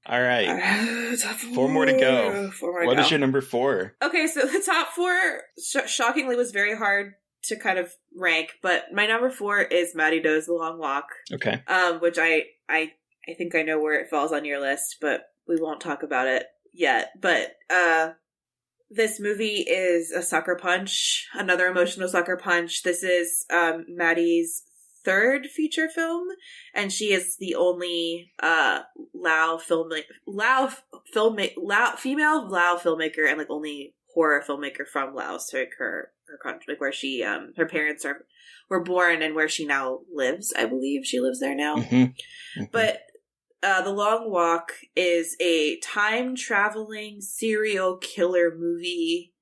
All right. 4 more to go. What is your number 4? Okay, so the top 4, shockingly, was very hard to kind of rank, but my number 4 is Maddie Doe's The Long Walk. Okay. Which I think I know where it falls on your list, but we won't talk about it yet. But this movie is a sucker punch, another emotional sucker punch. This is Maddie's 3rd feature film, and she is the only female Lao filmmaker and like only horror filmmaker from Laos, like her country, like where she her parents were born and where she now lives. I believe she lives there now. But The Long Walk is a time-traveling serial killer movie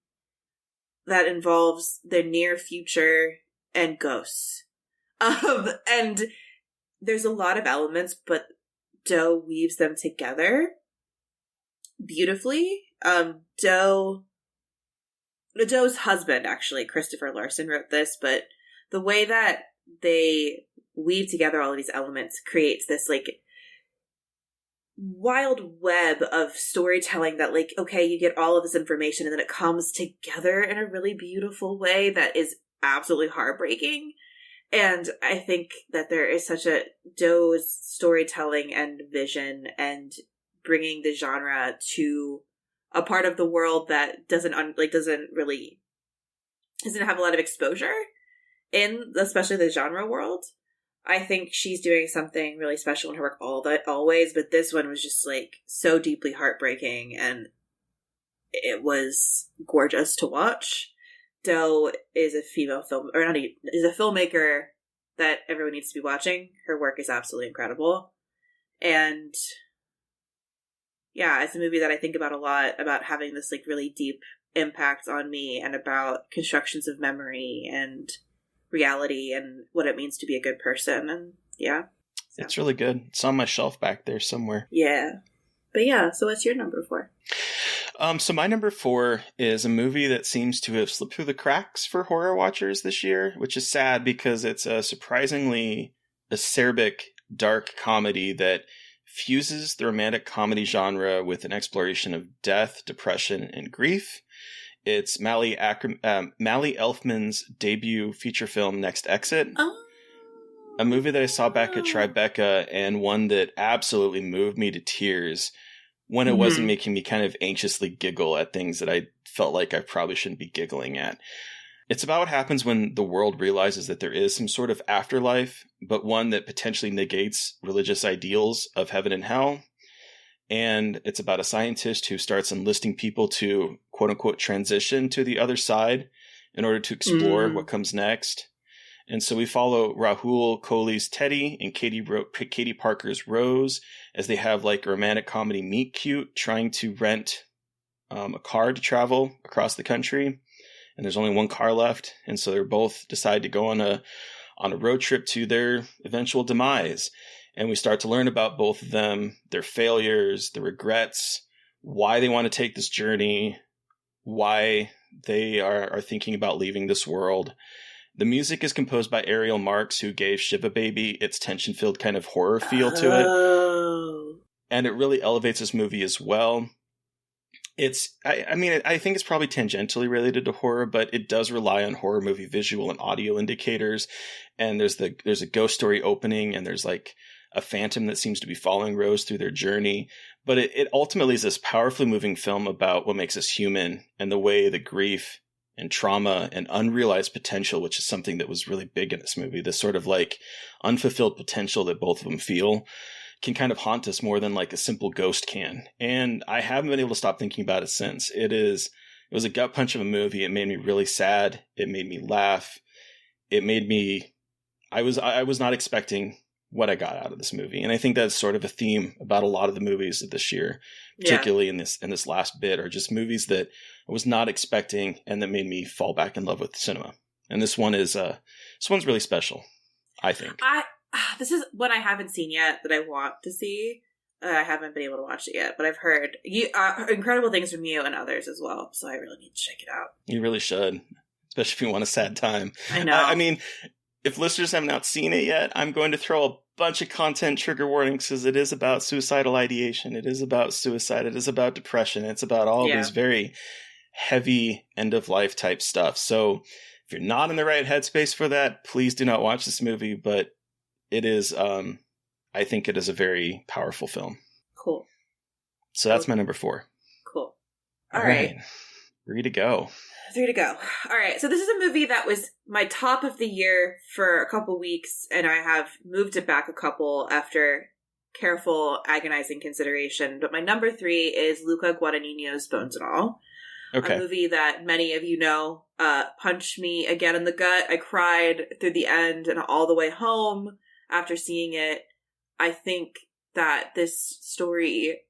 that involves the near future and ghosts. And there's a lot of elements, but Doe weaves them together beautifully. Doe's husband, actually, Christopher Larson, wrote this, but the way that they weave together all of these elements creates this, like, wild web of storytelling that, like, okay, you get all of this information and then it comes together in a really beautiful way that is absolutely heartbreaking. And I think that there is such a Doe's storytelling and vision and bringing the genre to a part of the world that doesn't have a lot of exposure in, especially the genre world. I think she's doing something really special in her work always, but this one was just like so deeply heartbreaking, and it was gorgeous to watch. Doe is a filmmaker that everyone needs to be watching. Her work is absolutely incredible. And yeah, it's a movie that I think about a lot, about having this like really deep impact on me and about constructions of memory and reality and what it means to be a good person. And yeah. So. It's really good. It's on my shelf back there somewhere. Yeah. But yeah, so what's your number 4? So my number 4 is a movie that seems to have slipped through the cracks for horror watchers this year, which is sad because it's a surprisingly acerbic, dark comedy that fuses the romantic comedy genre with an exploration of death, depression, and grief. It's Mally Elfman's debut feature film, Next Exit. A movie that I saw back at Tribeca, and one that absolutely moved me to tears when it wasn't making me kind of anxiously giggle at things that I felt like I probably shouldn't be giggling at. It's about what happens when the world realizes that there is some sort of afterlife, but one that potentially negates religious ideals of heaven and hell. And it's about a scientist who starts enlisting people to, quote unquote, transition to the other side in order to explore what comes next. And so we follow Rahul Kohli's Teddy and Katie Parker's Rose as they have like a romantic comedy meet cute trying to rent a car to travel across the country. And there's only one car left. And so they both decide to go on a road trip to their eventual demise. And we start to learn about both of them, their failures, the regrets, why they want to take this journey, why they are thinking about leaving this world. The music is composed by Ariel Marks, who gave Shiva Baby its tension-filled kind of horror feel to it. And it really elevates this movie as well. I think it's probably tangentially related to horror, but it does rely on horror movie visual and audio indicators. And there's a ghost story opening, and there's like a phantom that seems to be following Rose through their journey. But it ultimately is this powerfully moving film about what makes us human and the way the grief and trauma and unrealized potential, which is something that was really big in this movie, this sort of like unfulfilled potential that both of them feel, can kind of haunt us more than like a simple ghost can. And I haven't been able to stop thinking about it since. It was a gut punch of a movie. It made me really sad. It made me laugh. It made me, I was not expecting what I got out of this movie. And I think that's sort of a theme about a lot of the movies of this year, particularly in this last bit, are just movies that I was not expecting and that made me fall back in love with cinema. And this one's really special, I think. This is one I haven't seen yet that I want to see. I haven't been able to watch it yet, but I've heard incredible things from you and others as well. So I really need to check it out. You really should, especially if you want a sad time. I know. I mean, if listeners have not seen it yet, I'm going to throw a bunch of content trigger warnings because it is about suicidal ideation. It is about suicide. It is about depression. It's about all these very heavy end of life type stuff. So if you're not in the right headspace for that, please do not watch this movie. But it is, I think it is a very powerful film. Cool. So that's my number 4. Cool. All right. 3 to go. 3 to go. All right. So this is a movie that was my top of the year for a couple weeks, and I have moved it back a couple after careful, agonizing consideration. But my number 3 is Luca Guadagnino's Bones and All. Okay. A movie that many of you know punched me again in the gut. I cried through the end and all the way home after seeing it. I think that the story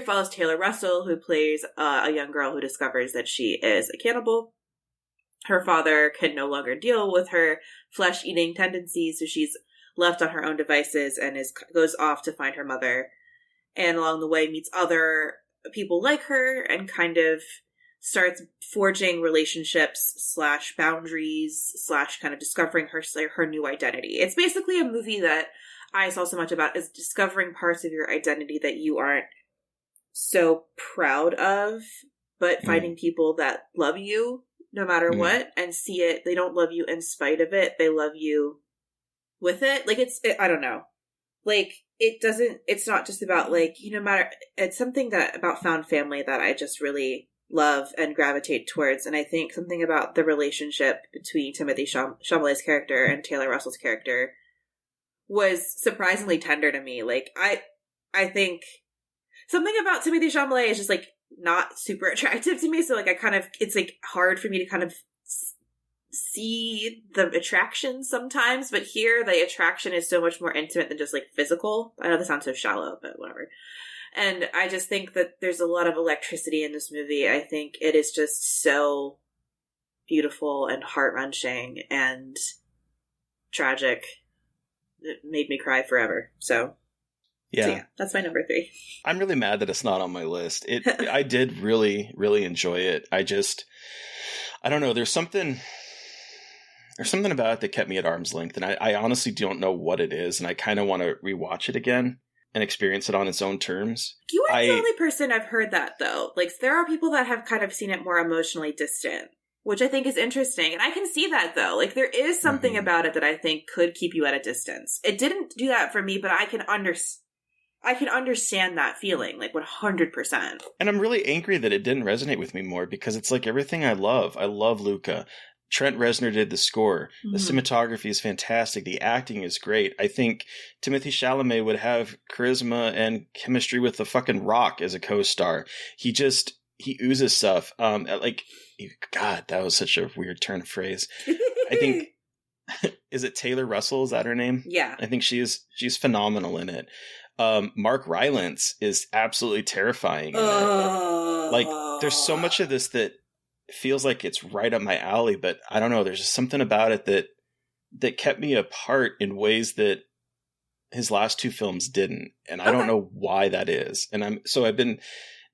follows Taylor Russell, who plays a young girl who discovers that she is a cannibal. Her father can no longer deal with her flesh-eating tendencies, so she's left on her own devices and goes off to find her mother. And along the way meets other people like her and kind of starts forging relationships / boundaries / kind of discovering her new identity. It's basically a movie that I saw so much about is discovering parts of your identity that you aren't so proud of, but finding people that love you no matter what and see it. They don't love you in spite of it. They love you with it. Like I don't know. Like it's not just about like, it's something about found family that I just really love and gravitate towards. And I think something about the relationship between Timothée Chalamet's character and Taylor Russell's character was surprisingly tender to me. Like I think something about Timothée Chalamet is just like not super attractive to me. So like it's like hard for me to kind of see the attraction sometimes, but here the attraction is so much more intimate than just like physical. I know this sounds so shallow, but whatever. And I just think that there's a lot of electricity in this movie. I think it is just so beautiful and heart-wrenching and tragic. It made me cry forever. So yeah, that's my number 3. I'm really mad that it's not on my list. I did really, really enjoy it. I don't know. There's something about it that kept me at arm's length, and I honestly don't know what it is, and I kind of want to rewatch it again and experience it on its own terms. You are the only person I've heard that, though. Like, there are people that have kind of seen it more emotionally distant, which I think is interesting. And I can see that, though. Like, there is something about it that I think could keep you at a distance. It didn't do that for me, but I can understand that feeling, like 100%. And I'm really angry that it didn't resonate with me more, because it's like everything I love. I love Luca. Trent Reznor did the score. The cinematography is fantastic. The acting is great. I think Timothée Chalamet would have charisma and chemistry with the fucking Rock as a co-star. He oozes stuff. God, that was such a weird turn of phrase. I think, is it Taylor Russell? Is that her name? Yeah. I think she's phenomenal in it. Mark Rylance is absolutely terrifying in it. Like, there's so much of this that feels like it's right up my alley, but I don't know. There's just something about it that kept me apart in ways that his last 2 films didn't. And I don't know why that is. And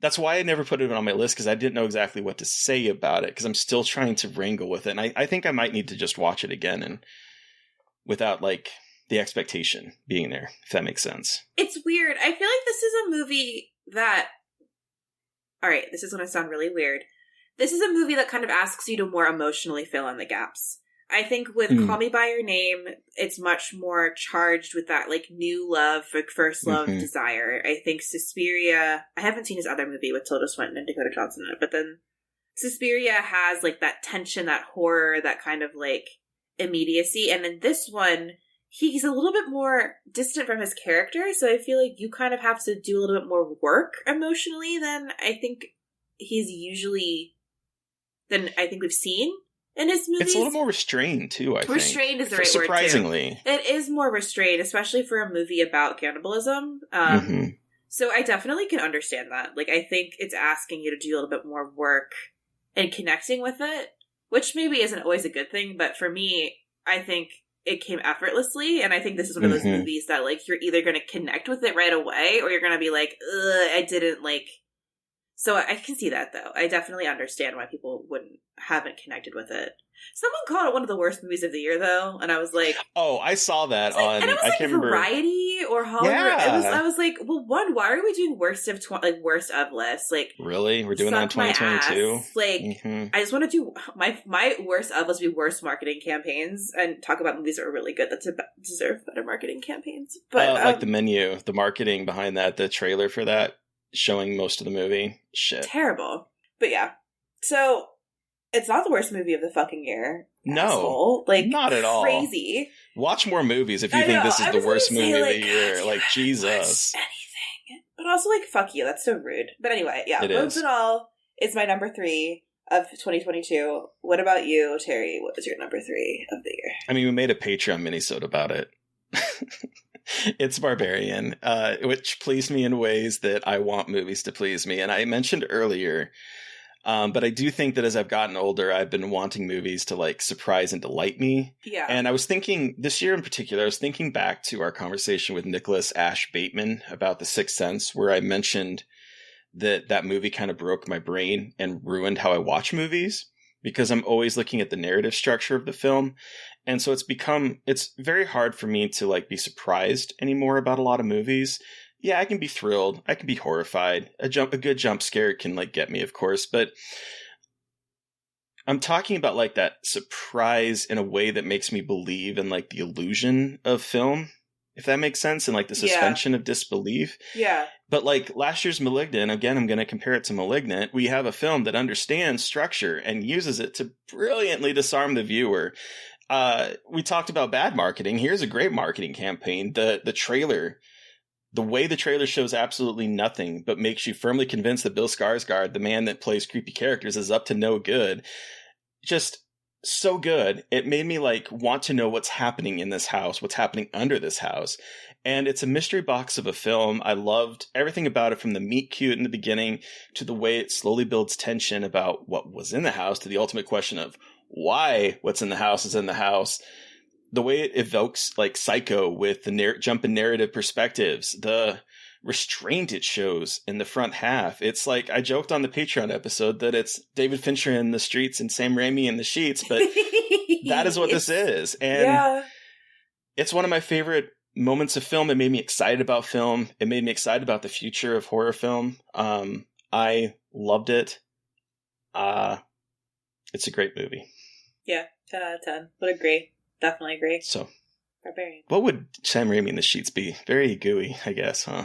that's why I never put it on my list, because I didn't know exactly what to say about it, because I'm still trying to wrangle with it. And I think I might need to just watch it again and without like the expectation being there, if that makes sense. It's weird. I feel like this is a movie that, all right, this is going to sound really weird. This is a movie that kind of asks you to more emotionally fill in the gaps. I think with Call Me By Your Name, it's much more charged with that, like, new love, like, first love desire. I think Suspiria, I haven't seen his other movie with Tilda Swinton and Dakota Johnson in it, but then Suspiria has, like, that tension, that horror, that kind of, like, immediacy. And in this one, he's a little bit more distant from his character, so I feel like you kind of have to do a little bit more work emotionally than I think he's usually, than I think we've seen in his movies. It's a little more restrained, too, I think. Restrained is the right surprisingly. word, too. It is more restrained, especially for a movie about cannibalism. So I definitely can understand that. Like, I think it's asking you to do a little bit more work and connecting with it, which maybe isn't always a good thing, but for me, I think it came effortlessly, and I think this is one of those movies that, like, you're either going to connect with it right away, or you're going to be like, ugh, I didn't, like... So I can see that, though. I definitely understand why people haven't connected with it. Someone called it one of the worst movies of the year, though, and I was like... Oh, I saw that on... And it was like Variety or Hollywood. Yeah. I was like, well, one, why are we doing worst of lists? Like, really? We're doing that in 2022? Like, I just want to do... My worst of list would be worst marketing campaigns, and talk about movies that are really good that deserve better marketing campaigns. But like the menu, the marketing behind that, the trailer for that, showing most of the movie. Shit. Terrible. But yeah. So... It's not the worst movie of the fucking year. No. Asshole. Like, not at all. Crazy. Watch more movies if you think this is the worst movie of the year. Like, Jesus. Anything. But also, like, fuck you. That's so rude. But anyway, yeah. Bones and All is my number 3 of 2022. What about you, Terry? What was your number 3 of the year? I mean, we made a Patreon minisode about it. It's Barbarian, which pleased me in ways that I want movies to please me. And I mentioned earlier... but I do think that as I've gotten older, I've been wanting movies to like surprise and delight me. Yeah. And I was thinking this year in particular, I was thinking back to our conversation with Nicholas Ash Bateman about The Sixth Sense, where I mentioned that movie kind of broke my brain and ruined how I watch movies, because I'm always looking at the narrative structure of the film. And so it's very hard for me to like be surprised anymore about a lot of movies. Yeah, I can be thrilled. I can be horrified. A good jump scare can like get me, of course, but I'm talking about like that surprise in a way that makes me believe in like the illusion of film, if that makes sense, and like the suspension of disbelief. Yeah. But like last year's Malignant, again, I'm going to compare it to Malignant. We have a film that understands structure and uses it to brilliantly disarm the viewer. We talked about bad marketing. Here's a great marketing campaign. The trailer. The way the trailer shows absolutely nothing, but makes you firmly convinced that Bill Skarsgård, the man that plays creepy characters, is up to no good. Just so good. It made me like want to know what's happening in this house, what's happening under this house. And it's a mystery box of a film. I loved everything about it, from the meet cute in the beginning to the way it slowly builds tension about what was in the house, to the ultimate question of why what's in the house is in the house. The way it evokes like Psycho with the jump in narrative perspectives, the restraint it shows in the front half. It's like, I joked on the Patreon episode that it's David Fincher in the streets and Sam Raimi in the sheets, but that is what this is. And it's one of my favorite moments of film. It made me excited about film. It made me excited about the future of horror film. I loved it. It's a great movie. Yeah, 10 out of 10. Would agree. Definitely agree. So, Barbarian. What would Sam Raimi in the sheets be? Very gooey, I guess, huh?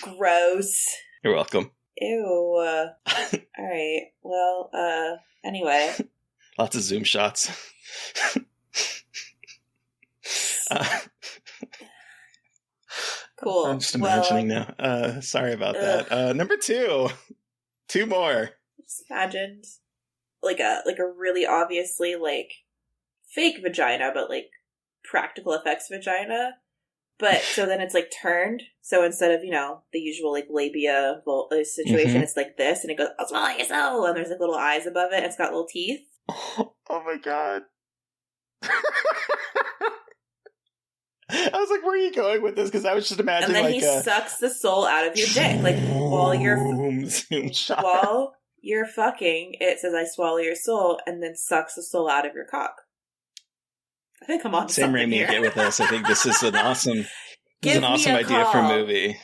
Gross. You're welcome. Ew. Alright. Well, anyway. Lots of zoom shots. Cool. I'm just imagining now. Sorry about that. Number 2. 2 more. Just imagined like a really obviously like fake vagina, but like practical effects vagina. But so then it's like turned. So instead of, the usual like labia situation, it's like this, and it goes, "I'll swallow you so," and there's like little eyes above it, and it's got little teeth. Oh my god. I was like, where are you going with this? Because I was just imagining, and then like, he sucks the soul out of your dick, like while you're fucking. It says, "I swallow your soul," and then sucks the soul out of your cock. I think I'm on to Sam something Raimi, here. get with us. I think this is an awesome. This is an awesome idea for a movie.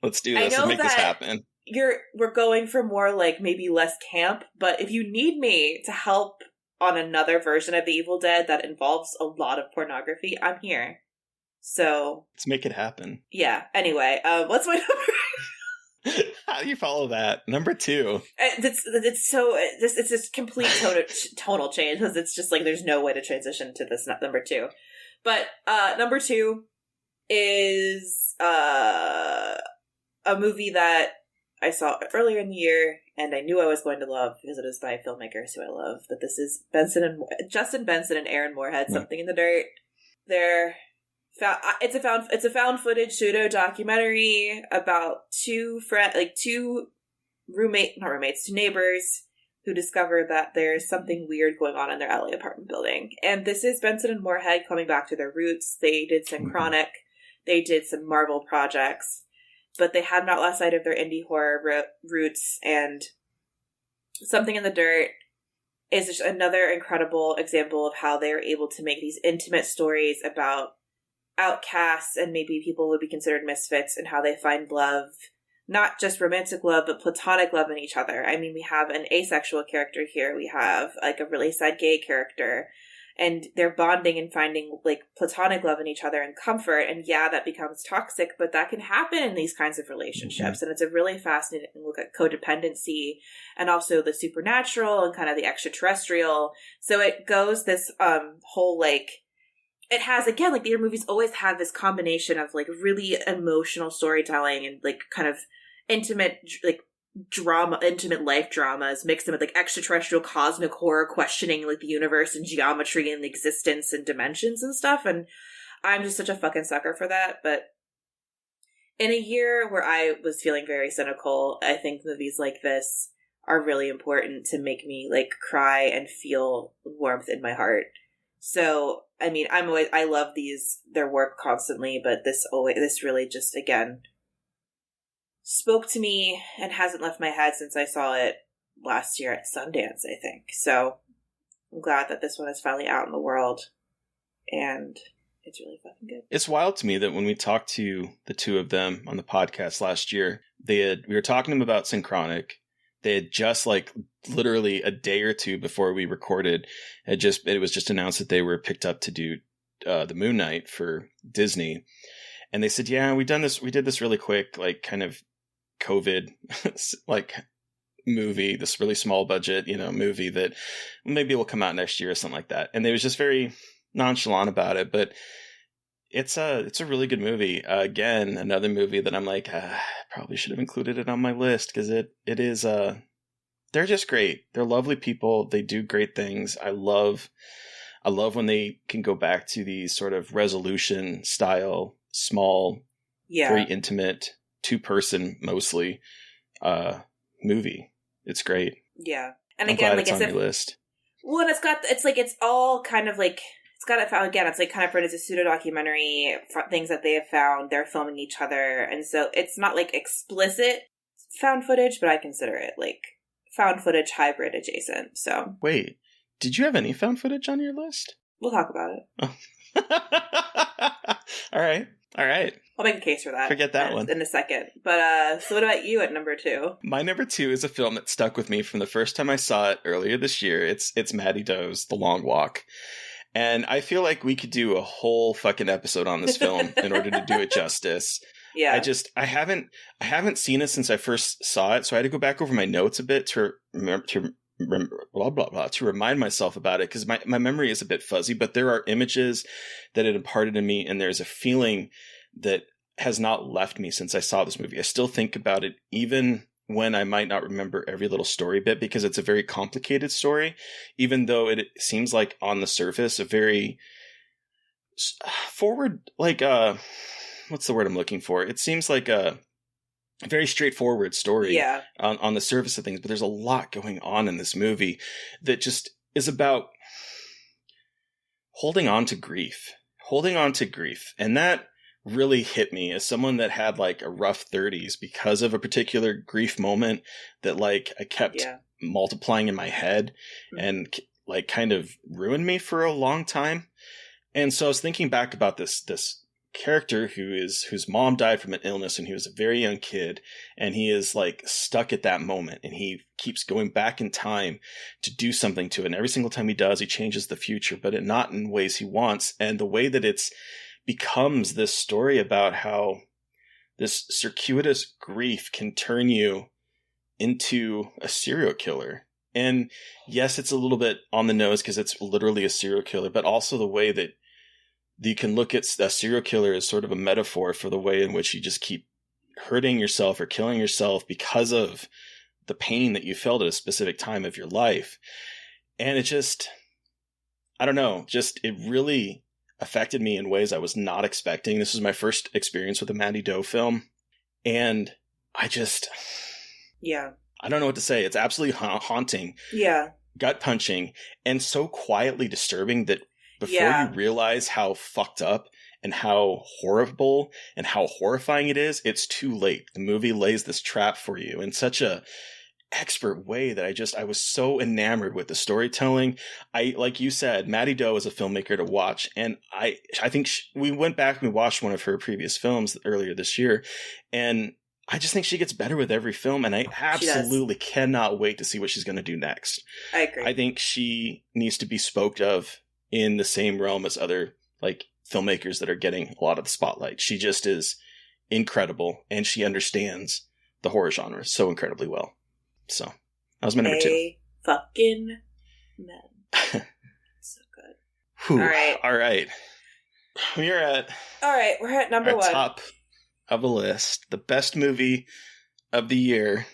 Let's do this and make this happen. We're going for more like maybe less camp, but if you need me to help on another version of the Evil Dead that involves a lot of pornography, I'm here. So let's make it happen. Yeah. Anyway, what's my number? How do you follow that? Number 2. It's this complete tonal change because it's just like there's no way to transition to this number 2. But number 2 is a movie that I saw earlier in the year, and I knew I was going to love because it is by filmmakers who I love. But this is Justin Benson and Aaron Moorhead, Something in the Dirt. It's a found footage pseudo documentary about two neighbors who discover that there's something weird going on in their LA apartment building. And this is Benson and Moorhead coming back to their roots. They did Synchronic, they did some Marvel projects, but they have not lost sight of their indie horror roots. And Something in the Dirt is just another incredible example of how they're able to make these intimate stories about outcasts and maybe people would be considered misfits and how they find love, not just romantic love, but platonic love in each other. I mean, we have an asexual character here. We have like a really sad gay character, and they're bonding and finding like platonic love in each other and comfort. And yeah, that becomes toxic, but that can happen in these kinds of relationships. And it's a really fascinating look at codependency and also the supernatural and kind of the extraterrestrial. So it goes this whole like, it has, again, like their movies always have this combination of like really emotional storytelling and like kind of intimate like drama, intimate life dramas mixed in with like extraterrestrial cosmic horror questioning like the universe and geometry and existence and dimensions and stuff. And I'm just such a fucking sucker for that. But in a year where I was feeling very cynical, I think movies like this are really important to make me like cry and feel warmth in my heart. So, I mean, I love their work constantly, but this really just, again, spoke to me and hasn't left my head since I saw it last year at Sundance, I think. So, I'm glad that this one is finally out in the world, and it's really fucking good. It's wild to me that when we talked to the two of them on the podcast last year, we were talking to them about Synchronic. They had just like literally a day or two before we recorded, it was just announced that they were picked up to do the Moon Knight for Disney. And they said, yeah, we did this really quick, like kind of COVID like movie, this really small budget, movie that maybe will come out next year or something like that. And they was just very nonchalant about it, but it's a really good movie. Again, another movie that I'm like, probably should have included it on my list because it is, they're just great. They're lovely people. They do great things. I love when they can go back to these sort of resolution style, small, very intimate, 2-person mostly, movie. It's great. Yeah. And I'm again, glad like it's on your list. Well, and it's all kind of like, it's like kind of it's a pseudo documentary, things that they have found. They're filming each other, and so it's not like explicit found footage, but I consider it like found footage hybrid adjacent. So wait, did you have any found footage on your list? We'll talk about it. Oh. All right. I'll make a case for that. Forget that one in a second. But so what about you at number 2? My number 2 is a film that stuck with me from the first time I saw it earlier this year. It's Matty Doe's The Long Walk. And I feel like we could do a whole fucking episode on this film in order to do it justice. Yeah. I haven't seen it since I first saw it, so I had to go back over my notes a bit to remind myself about it, because my memory is a bit fuzzy, but there are images that it imparted in me, and there's a feeling that has not left me since I saw this movie. I still think about it, even when I might not remember every little story bit, because it's a very complicated story, even though it seems like on the surface a very forward, like what's the word I'm looking for? It seems like a very straightforward story on the surface of things, but there's a lot going on in this movie that just is about holding on to grief, holding on to grief. And that really hit me as someone that had like a rough 30s because of a particular grief moment that like I kept multiplying in my head and like kind of ruined me for a long time. And so I was thinking back about this character whose mom died from an illness and he was a very young kid, and he is like stuck at that moment, and he keeps going back in time to do something to it. And every single time he does, he changes the future, but not in ways he wants. And the way that it's becomes this story about how this circuitous grief can turn you into a serial killer. And yes, it's a little bit on the nose because it's literally a serial killer, but also the way that you can look at a serial killer as sort of a metaphor for the way in which you just keep hurting yourself or killing yourself because of the pain that you felt at a specific time of your life. And it just, I don't know, just it really affected me in ways I was not expecting. This was my first experience with a Matty Doe film. And I just, I don't know what to say. It's absolutely haunting, gut punching, and so quietly disturbing that before you realize how fucked up and how horrible and how horrifying it is, it's too late. The movie lays this trap for you in such a expert way that I was so enamored with the storytelling. Like you said, Matty Doe is a filmmaker to watch. And I think we went back and we watched one of her previous films earlier this year. And I just think she gets better with every film. And I absolutely cannot wait to see what she's going to do next. I agree. I think she needs to be spoke of in the same realm as other like filmmakers that are getting a lot of the spotlight. She just is incredible, and she understands the horror genre so incredibly well. So that was my number 2. Fucking men. So good. Whew. All right. We're at number 1. Top of the list. The best movie of the year.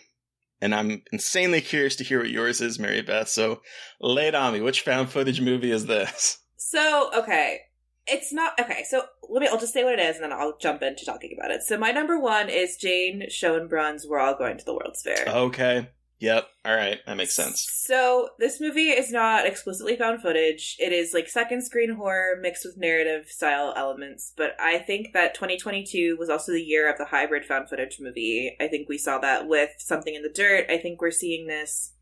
And I'm insanely curious to hear what yours is, Mary Beth. So lay it on me. Which found footage movie is this? So, okay. It's not... Okay, so I'll just say what it is, and then I'll jump into talking about it. So my number 1 is Jane Schoenbrun's We're All Going to the World's Fair. Okay. Yep. All right. That makes sense. So this movie is not explicitly found footage. It is like second screen horror mixed with narrative style elements. But I think that 2022 was also the year of the hybrid found footage movie. I think we saw that with Something in the Dirt. I think we're seeing this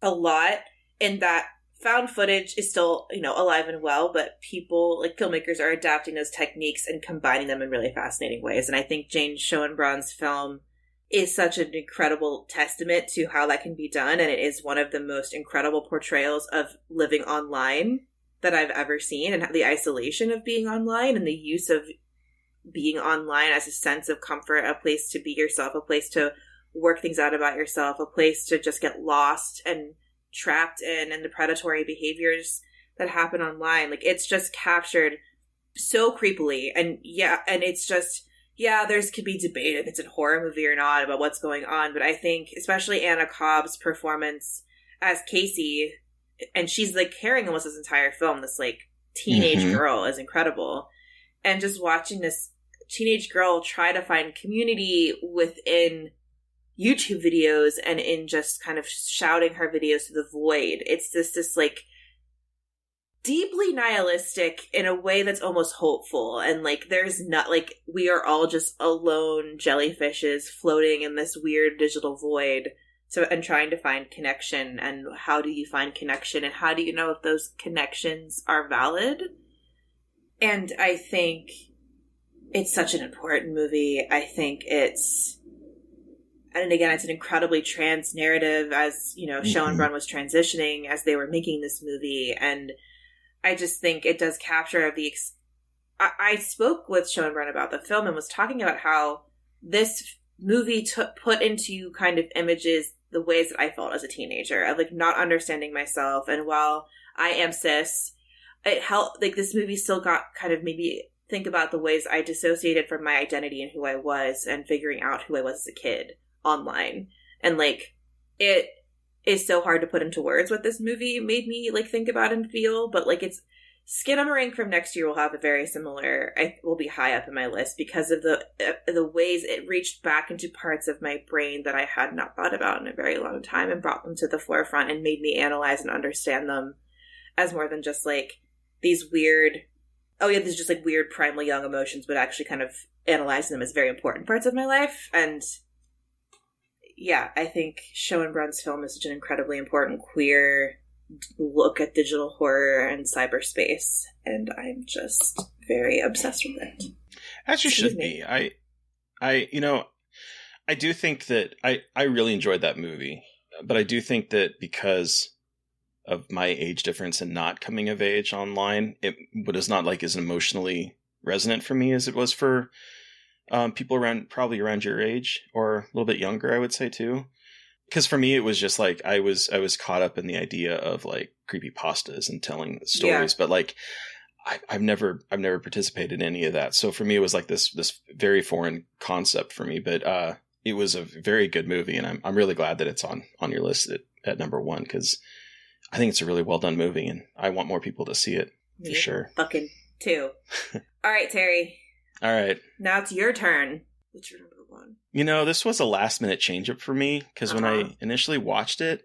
a lot in that found footage is still, alive and well, but people, like filmmakers, are adapting those techniques and combining them in really fascinating ways. And I think Jane Schoenbrun's film is such an incredible testament to how that can be done. And it is one of the most incredible portrayals of living online that I've ever seen, and the isolation of being online and the use of being online as a sense of comfort, a place to be yourself, a place to work things out about yourself, a place to just get lost and trapped in, and the predatory behaviors that happen online. Like, it's just captured so creepily. And it's just... there's could be debate if it's a horror movie or not about what's going on, but I think especially Anna Cobb's performance as Casey, and she's like carrying almost this entire film, this like teenage girl, is incredible. And just watching this teenage girl try to find community within YouTube videos and in just kind of shouting her videos to the void. It's this like deeply nihilistic in a way that's almost hopeful, and like there's not like we are all just alone jellyfishes floating in this weird digital void, and trying to find connection. And how do you find connection, and how do you know if those connections are valid? And I think it's such an important movie. I think it's an incredibly trans narrative, as Schoenbrun was transitioning as they were making this movie. And I just think it does capture I spoke with Schoenbrun about the film and was talking about how this movie put into kind of images the ways that I felt as a teenager, of like not understanding myself. And while I am cis, it helped, like this movie still got kind of maybe think about the ways I dissociated from my identity and who I was, and figuring out who I was as a kid online. And like it is so hard to put into words what this movie made me like think about and feel, but like it's Skinamarink from next year will have a very similar, will be high up in my list because of the ways it reached back into parts of my brain that I had not thought about in a very long time, and brought them to the forefront and made me analyze and understand them as more than just like these weird oh yeah, these are just like weird primal young emotions, but actually kind of analyzing them as very important parts of my life. And yeah, I think Schoenbrun's film is such an incredibly important queer look at digital horror and cyberspace, and I'm just very obsessed with it. As you should be. I do think that I really enjoyed that movie, but I do think that because of my age difference and not coming of age online, it was not like as emotionally resonant for me as it was for people probably around your age or a little bit younger, I would say too. Because for me, it was just like I was caught up in the idea of like creepypastas and telling stories, but like I've never participated in any of that. So for me, it was like this very foreign concept for me. But it was a very good movie, and I'm really glad that it's on your list at number one, because I think it's a really well done movie, and I want more people to see it for sure. Fucking too. All right, Terry. All right. Now it's your turn. What's your number one? This was a last minute change up for me, because when I initially watched it,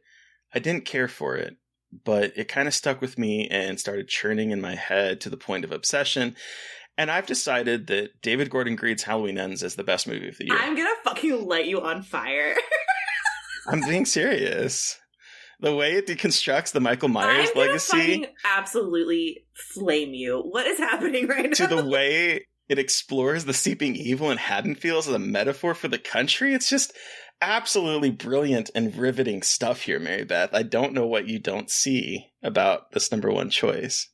I didn't care for it, but it kind of stuck with me and started churning in my head to the point of obsession. And I've decided that David Gordon Green's Halloween Ends is the best movie of the year. I'm gonna fucking light you on fire. I'm being serious. The way it deconstructs the Michael Myers legacy. I'm fucking absolutely flame you. What is happening right now? To the way it explores the seeping evil in Haddonfield as a metaphor for the country. It's just absolutely brilliant and riveting stuff here, Mary Beth. I don't know what you don't see about this number one choice.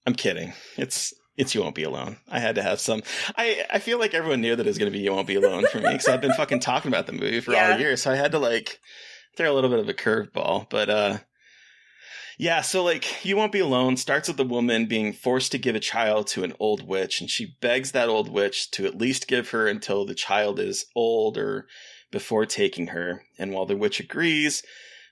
I'm kidding. It's You Won't Be Alone. I had to have some. I feel like everyone knew that it was going to be You Won't Be Alone for me, because I've been fucking talking about the movie for all year, so I had to like throw a little bit of a curveball. But yeah, so like You Won't Be Alone starts with the woman being forced to give a child to an old witch, and she begs that old witch to at least give her until the child is old or before taking her. And while the witch agrees,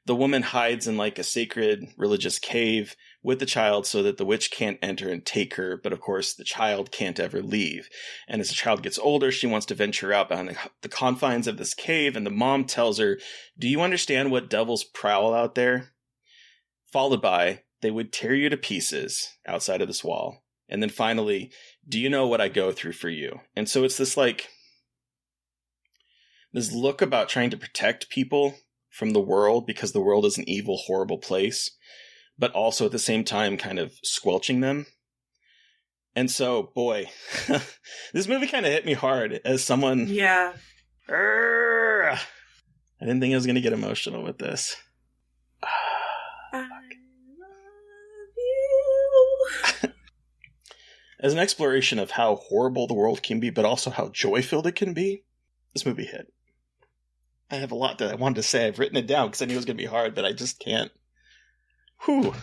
the woman hides in like a sacred religious cave with the child so that the witch can't enter and take her. But of course, the child can't ever leave. And as the child gets older, she wants to venture out behind the confines of this cave. And the mom tells her, "Do you understand what devils prowl out there?" Followed by, "They would tear you to pieces outside of this wall." And then finally, "Do you know what I go through for you?" And so it's this like, this look about trying to protect people from the world, because the world is an evil, horrible place, but also at the same time kind of squelching them. And so, boy, this movie kind of hit me hard as someone. Yeah. I didn't think I was going to get emotional with this. I love you. As an exploration of how horrible the world can be, but also how joy-filled it can be, this movie hit. I have a lot that I wanted to say. I've written it down because I knew it was going to be hard, but I just can't. Whew.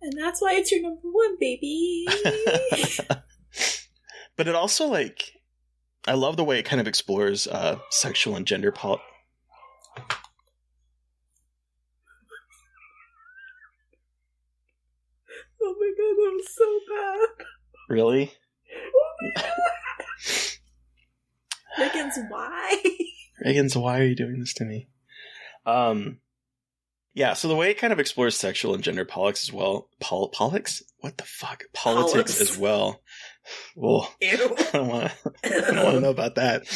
And that's why it's your number one, baby. But it also, like, I love the way it kind of explores sexual and gender Oh my god, that was so bad. Really? Oh my god. Riggins, why? Riggins, why are you doing this to me? Yeah, so the way it kind of explores sexual and gender politics as well. Politics? What the fuck? Politics as well. Oh, Ew. I don't want to know about that.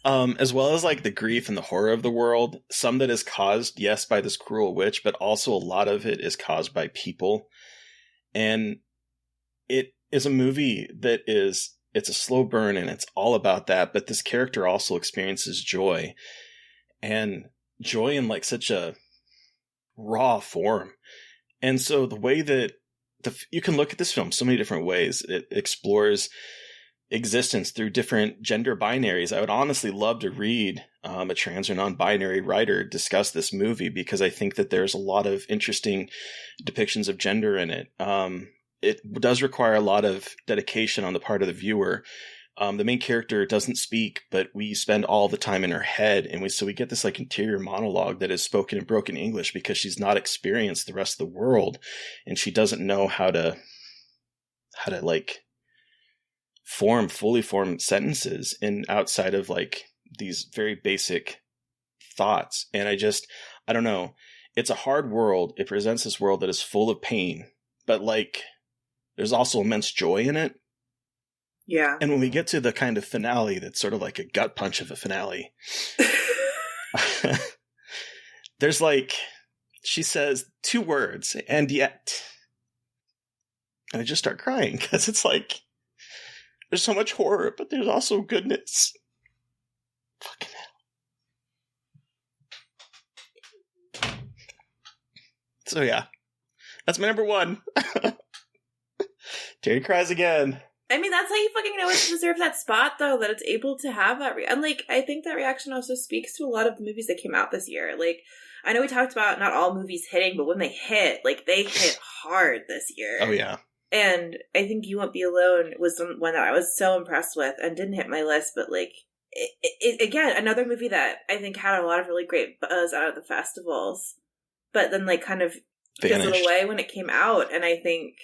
As well as like the grief and the horror of the world. Some that is caused, yes, by this cruel witch, but also a lot of it is caused by people. And it is a movie that it's a slow burn, and it's all about that. But this character also experiences joy, and joy in like such a raw form. And so the way that you can look at this film so many different ways. It explores existence through different gender binaries. I would honestly love to read a trans or non-binary writer discuss this movie, because I think that there's a lot of interesting depictions of gender in it. It does require a lot of dedication on the part of the viewer. The main character doesn't speak, but we spend all the time in her head, and so we get this like interior monologue that is spoken in broken English because she's not experienced the rest of the world, and she doesn't know how to like fully form sentences in outside of like these very basic thoughts. And I don't know. It's a hard world. It presents this world that is full of pain, but like there's also immense joy in it. Yeah. And when we get to the kind of finale that's sort of like a gut punch of a finale, there's like, she says 2 words, and yet. And I just start crying because it's like, there's so much horror, but there's also goodness. Fucking hell. So yeah, that's my number 1. Terry cries again. I mean, that's how you fucking know it deserves that spot, though, that it's able to have that. And, like, I think that reaction also speaks to a lot of the movies that came out this year. Like, I know we talked about not all movies hitting, but when they hit, like, they hit hard this year. Oh, yeah. And I think You Won't Be Alone was one that I was so impressed with and didn't hit my list, but, like, again, another movie that I think had a lot of really great buzz out of the festivals, but then, like, kind of fizzled away when it came out. And I think,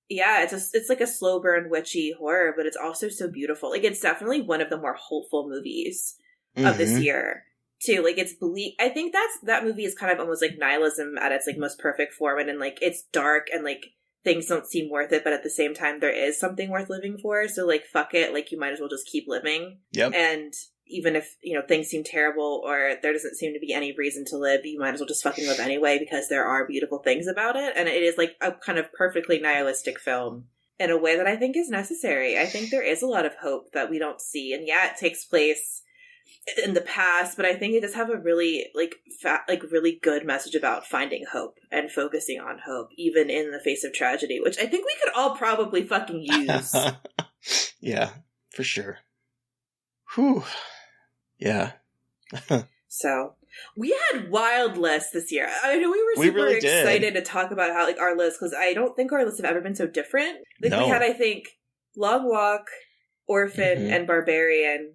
yeah, it's like a slow burn, witchy horror, but it's also so beautiful. Like, it's definitely one of the more hopeful movies of this year, too. Like, it's I think that movie is kind of almost like nihilism at its, like, most perfect form, and like, it's dark and, like, things don't seem worth it, but at the same time, there is something worth living for. So, like, fuck it. Like, you might as well just keep living. Yep. And even if, you know, things seem terrible or there doesn't seem to be any reason to live, you might as well just fucking live anyway, because there are beautiful things about it. And it is, like, a kind of perfectly nihilistic film in a way that I think is necessary. I think there is a lot of hope that we don't see. And yeah, it takes place in the past, but I think it does have a really, like, really good message about finding hope and focusing on hope, even in the face of tragedy, which I think we could all probably fucking use. Yeah, for sure. Whew. Yeah. So we had wild lists this year. I know we were super really excited to talk about how, like, our lists, because I don't think our lists have ever been so different. Like, we had, I think, Long Walk, Orphan, and Barbarian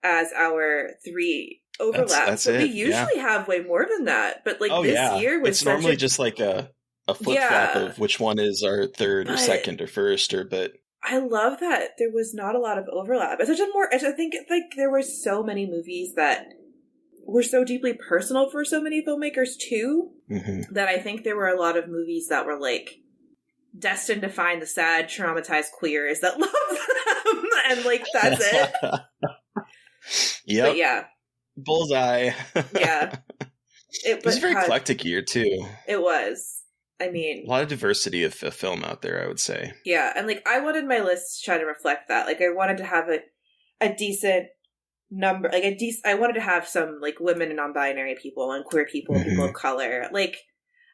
as our 3 overlaps. That's but it. We usually have way more than that. But, like, this year was it's normally just like a flip-flop of which one is our third or second or first, but I love that there was not a lot of overlap. I think, like, there were so many movies that were so deeply personal for so many filmmakers too, that I think there were a lot of movies that were, like, destined to find the sad, traumatized queers that love them, and, like, that's it. Yep. But yeah, bullseye. Yeah, it was a very eclectic year too. It was. I mean, a lot of diversity of film out there, I would say. Yeah, and, like, I wanted my list to try to reflect that. Like, I wanted to have a decent number, like, I wanted to have some, like, women and non-binary people and queer people and people of color. Like,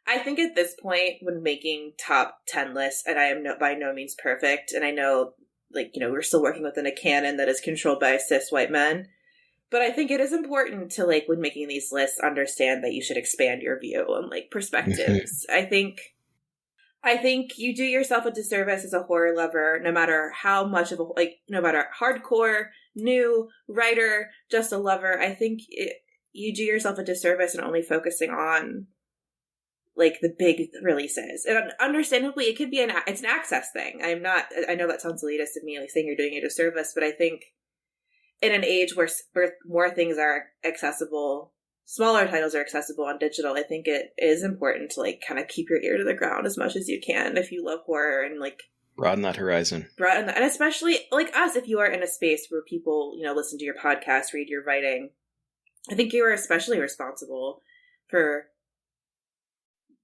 I think at this point, when making top 10 lists, and I am by no means perfect, and I know, like, you know, we're still working within a canon that is controlled by cis white men, but I think it is important to, like, when making these lists, understand that you should expand your view and, like, perspectives. I think you do yourself a disservice as a horror lover, no matter how much of no matter hardcore, new, writer, just a lover. I think you do yourself a disservice in only focusing on, like, the big releases. And understandably, it could be it's an access thing. I know that sounds elitist of me, like, saying you're doing a disservice, but I think in an age where more things are accessible, smaller titles are accessible on digital, I think it is important to, like, kind of keep your ear to the ground as much as you can if you love horror, and, like, broaden that horizon. And especially, like, us, if you are in a space where people, you know, listen to your podcast, read your writing, I think you are especially responsible for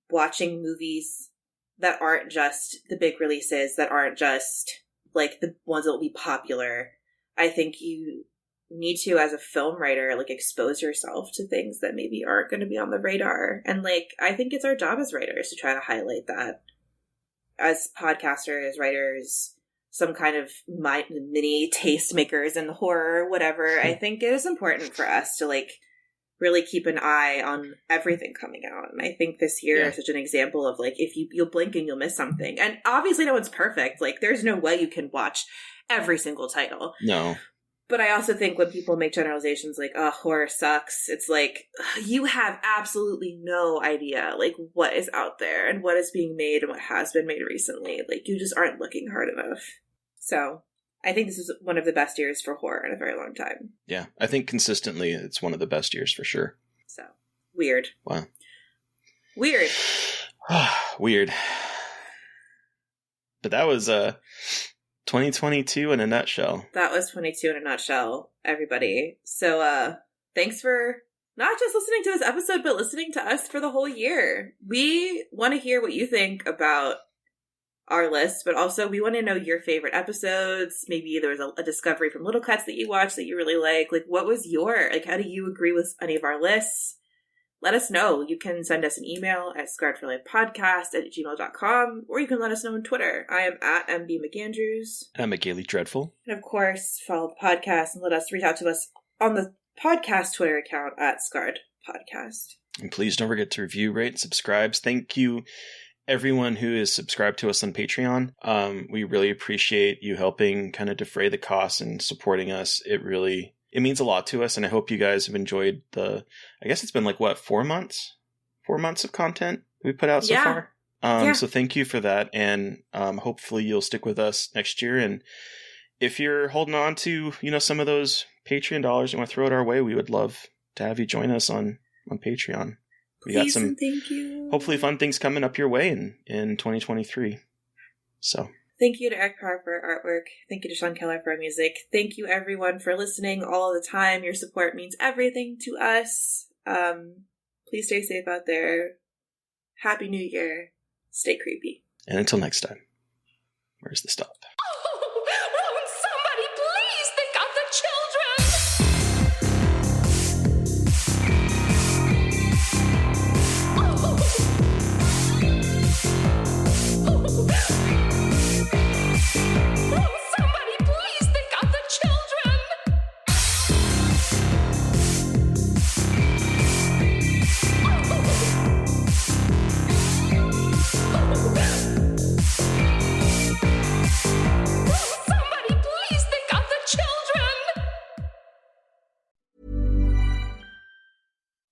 watching movies that aren't just the big releases, that aren't just, like, the ones that will be popular. I think you need to, as a film writer, like, expose yourself to things that maybe aren't going to be on the radar. And, like, I think it's our job as writers to try to highlight that. As podcasters, writers, some kind of mini tastemakers in horror, whatever, I think it is important for us to, like, really keep an eye on everything coming out. And I think this year is such an example of, like, if you'll blink and you'll miss something. And obviously no one's perfect. Like, there's no way you can watch every single title. No. But I also think when people make generalizations like, oh, horror sucks, it's like, you have absolutely no idea, like, what is out there and what is being made and what has been made recently. Like, you just aren't looking hard enough. So I think this is one of the best years for horror in a very long time. Yeah, I think consistently it's one of the best years for sure. So, weird. Wow. Weird. Weird. But that was 2022 in a nutshell. That was 22 in a nutshell, everybody. So thanks for not just listening to this episode, but listening to us for the whole year. We want to hear what you think about our list, but also we want to know your favorite episodes. Maybe there was a discovery from Little Cuts that you watched that you really like. Like, what was how do you agree with any of our lists? Let us know. You can send us an email at scarredforlifepodcast@gmail.com, or you can let us know on Twitter. I am at MB McAndrews. I'm a Gaily Dreadful. And of course, follow the podcast and let us reach out to us on the podcast Twitter account at Scarred Podcast. And please don't forget to review, rate, and subscribe. Thank you, everyone who is subscribed to us on Patreon. We really appreciate you helping kind of defray the costs and supporting us. It means a lot to us, and I hope you guys have enjoyed I guess it's been 4 months? 4 months of content we put out so far. So thank you for that, and hopefully you'll stick with us next year. And if you're holding on to, some of those Patreon dollars and want to throw it our way, we would love to have you join us on Patreon. We got some, thank you. Hopefully fun things coming up your way in 2023. So thank you to Eric Parr for our artwork. Thank you to Sean Keller for our music. Thank you everyone for listening all the time. Your support means everything to us. Please stay safe out there. Happy New Year. Stay creepy. And until next time, where's the stop? Somebody please think of the children! Somebody please think of the children! Somebody please think of the children!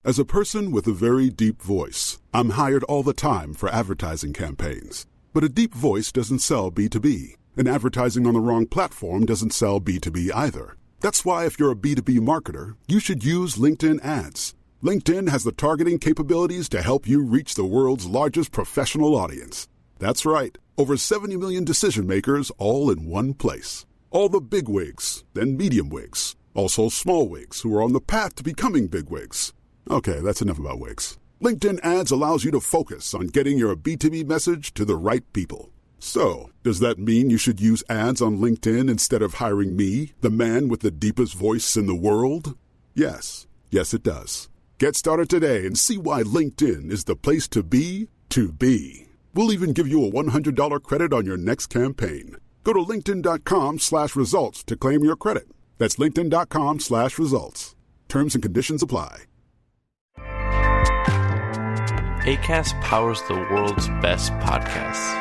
As a person with a very deep voice, I'm hired all the time for advertising campaigns. But a deep voice doesn't sell B2B, and advertising on the wrong platform doesn't sell B2B either. That's why if you're a B2B marketer, you should use LinkedIn ads. LinkedIn has the targeting capabilities to help you reach the world's largest professional audience. That's right, over 70 million decision makers all in one place. All the big wigs, then medium wigs, also small wigs who are on the path to becoming big wigs. Okay, that's enough about wigs. LinkedIn ads allows you to focus on getting your B2B message to the right people. So, does that mean you should use ads on LinkedIn instead of hiring me, the man with the deepest voice in the world? Yes. Yes, it does. Get started today and see why LinkedIn is the place to be to be. We'll even give you a $100 credit on your next campaign. Go to linkedin.com/results to claim your credit. That's linkedin.com/results. Terms and conditions apply. Acast powers the world's best podcasts.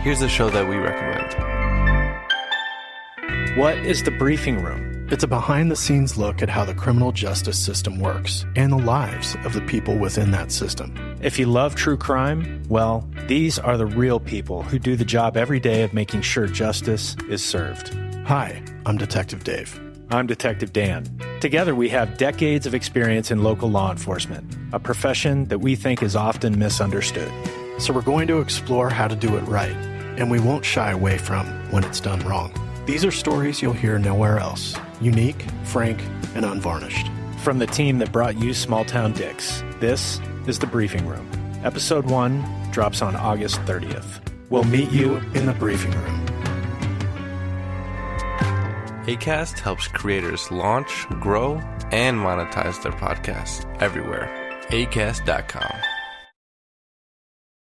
Here's a show that we recommend. What is The Briefing Room? It's a behind-the-scenes look at how the criminal justice system works and the lives of the people within that system. If you love true crime, well, these are the real people who do the job every day of making sure justice is served. Hi, I'm Detective Dave. I'm Detective Dan. Together we have decades of experience in local law enforcement, a profession that we think is often misunderstood. So we're going to explore how to do it right, and we won't shy away from when it's done wrong. These are stories you'll hear nowhere else. Unique, frank, and unvarnished. From the team that brought you Small Town Dicks, this is The Briefing Room. Episode 1 drops on August 30th. We'll meet you in the briefing room. Acast helps creators launch, grow, and monetize their podcasts everywhere. Acast.com.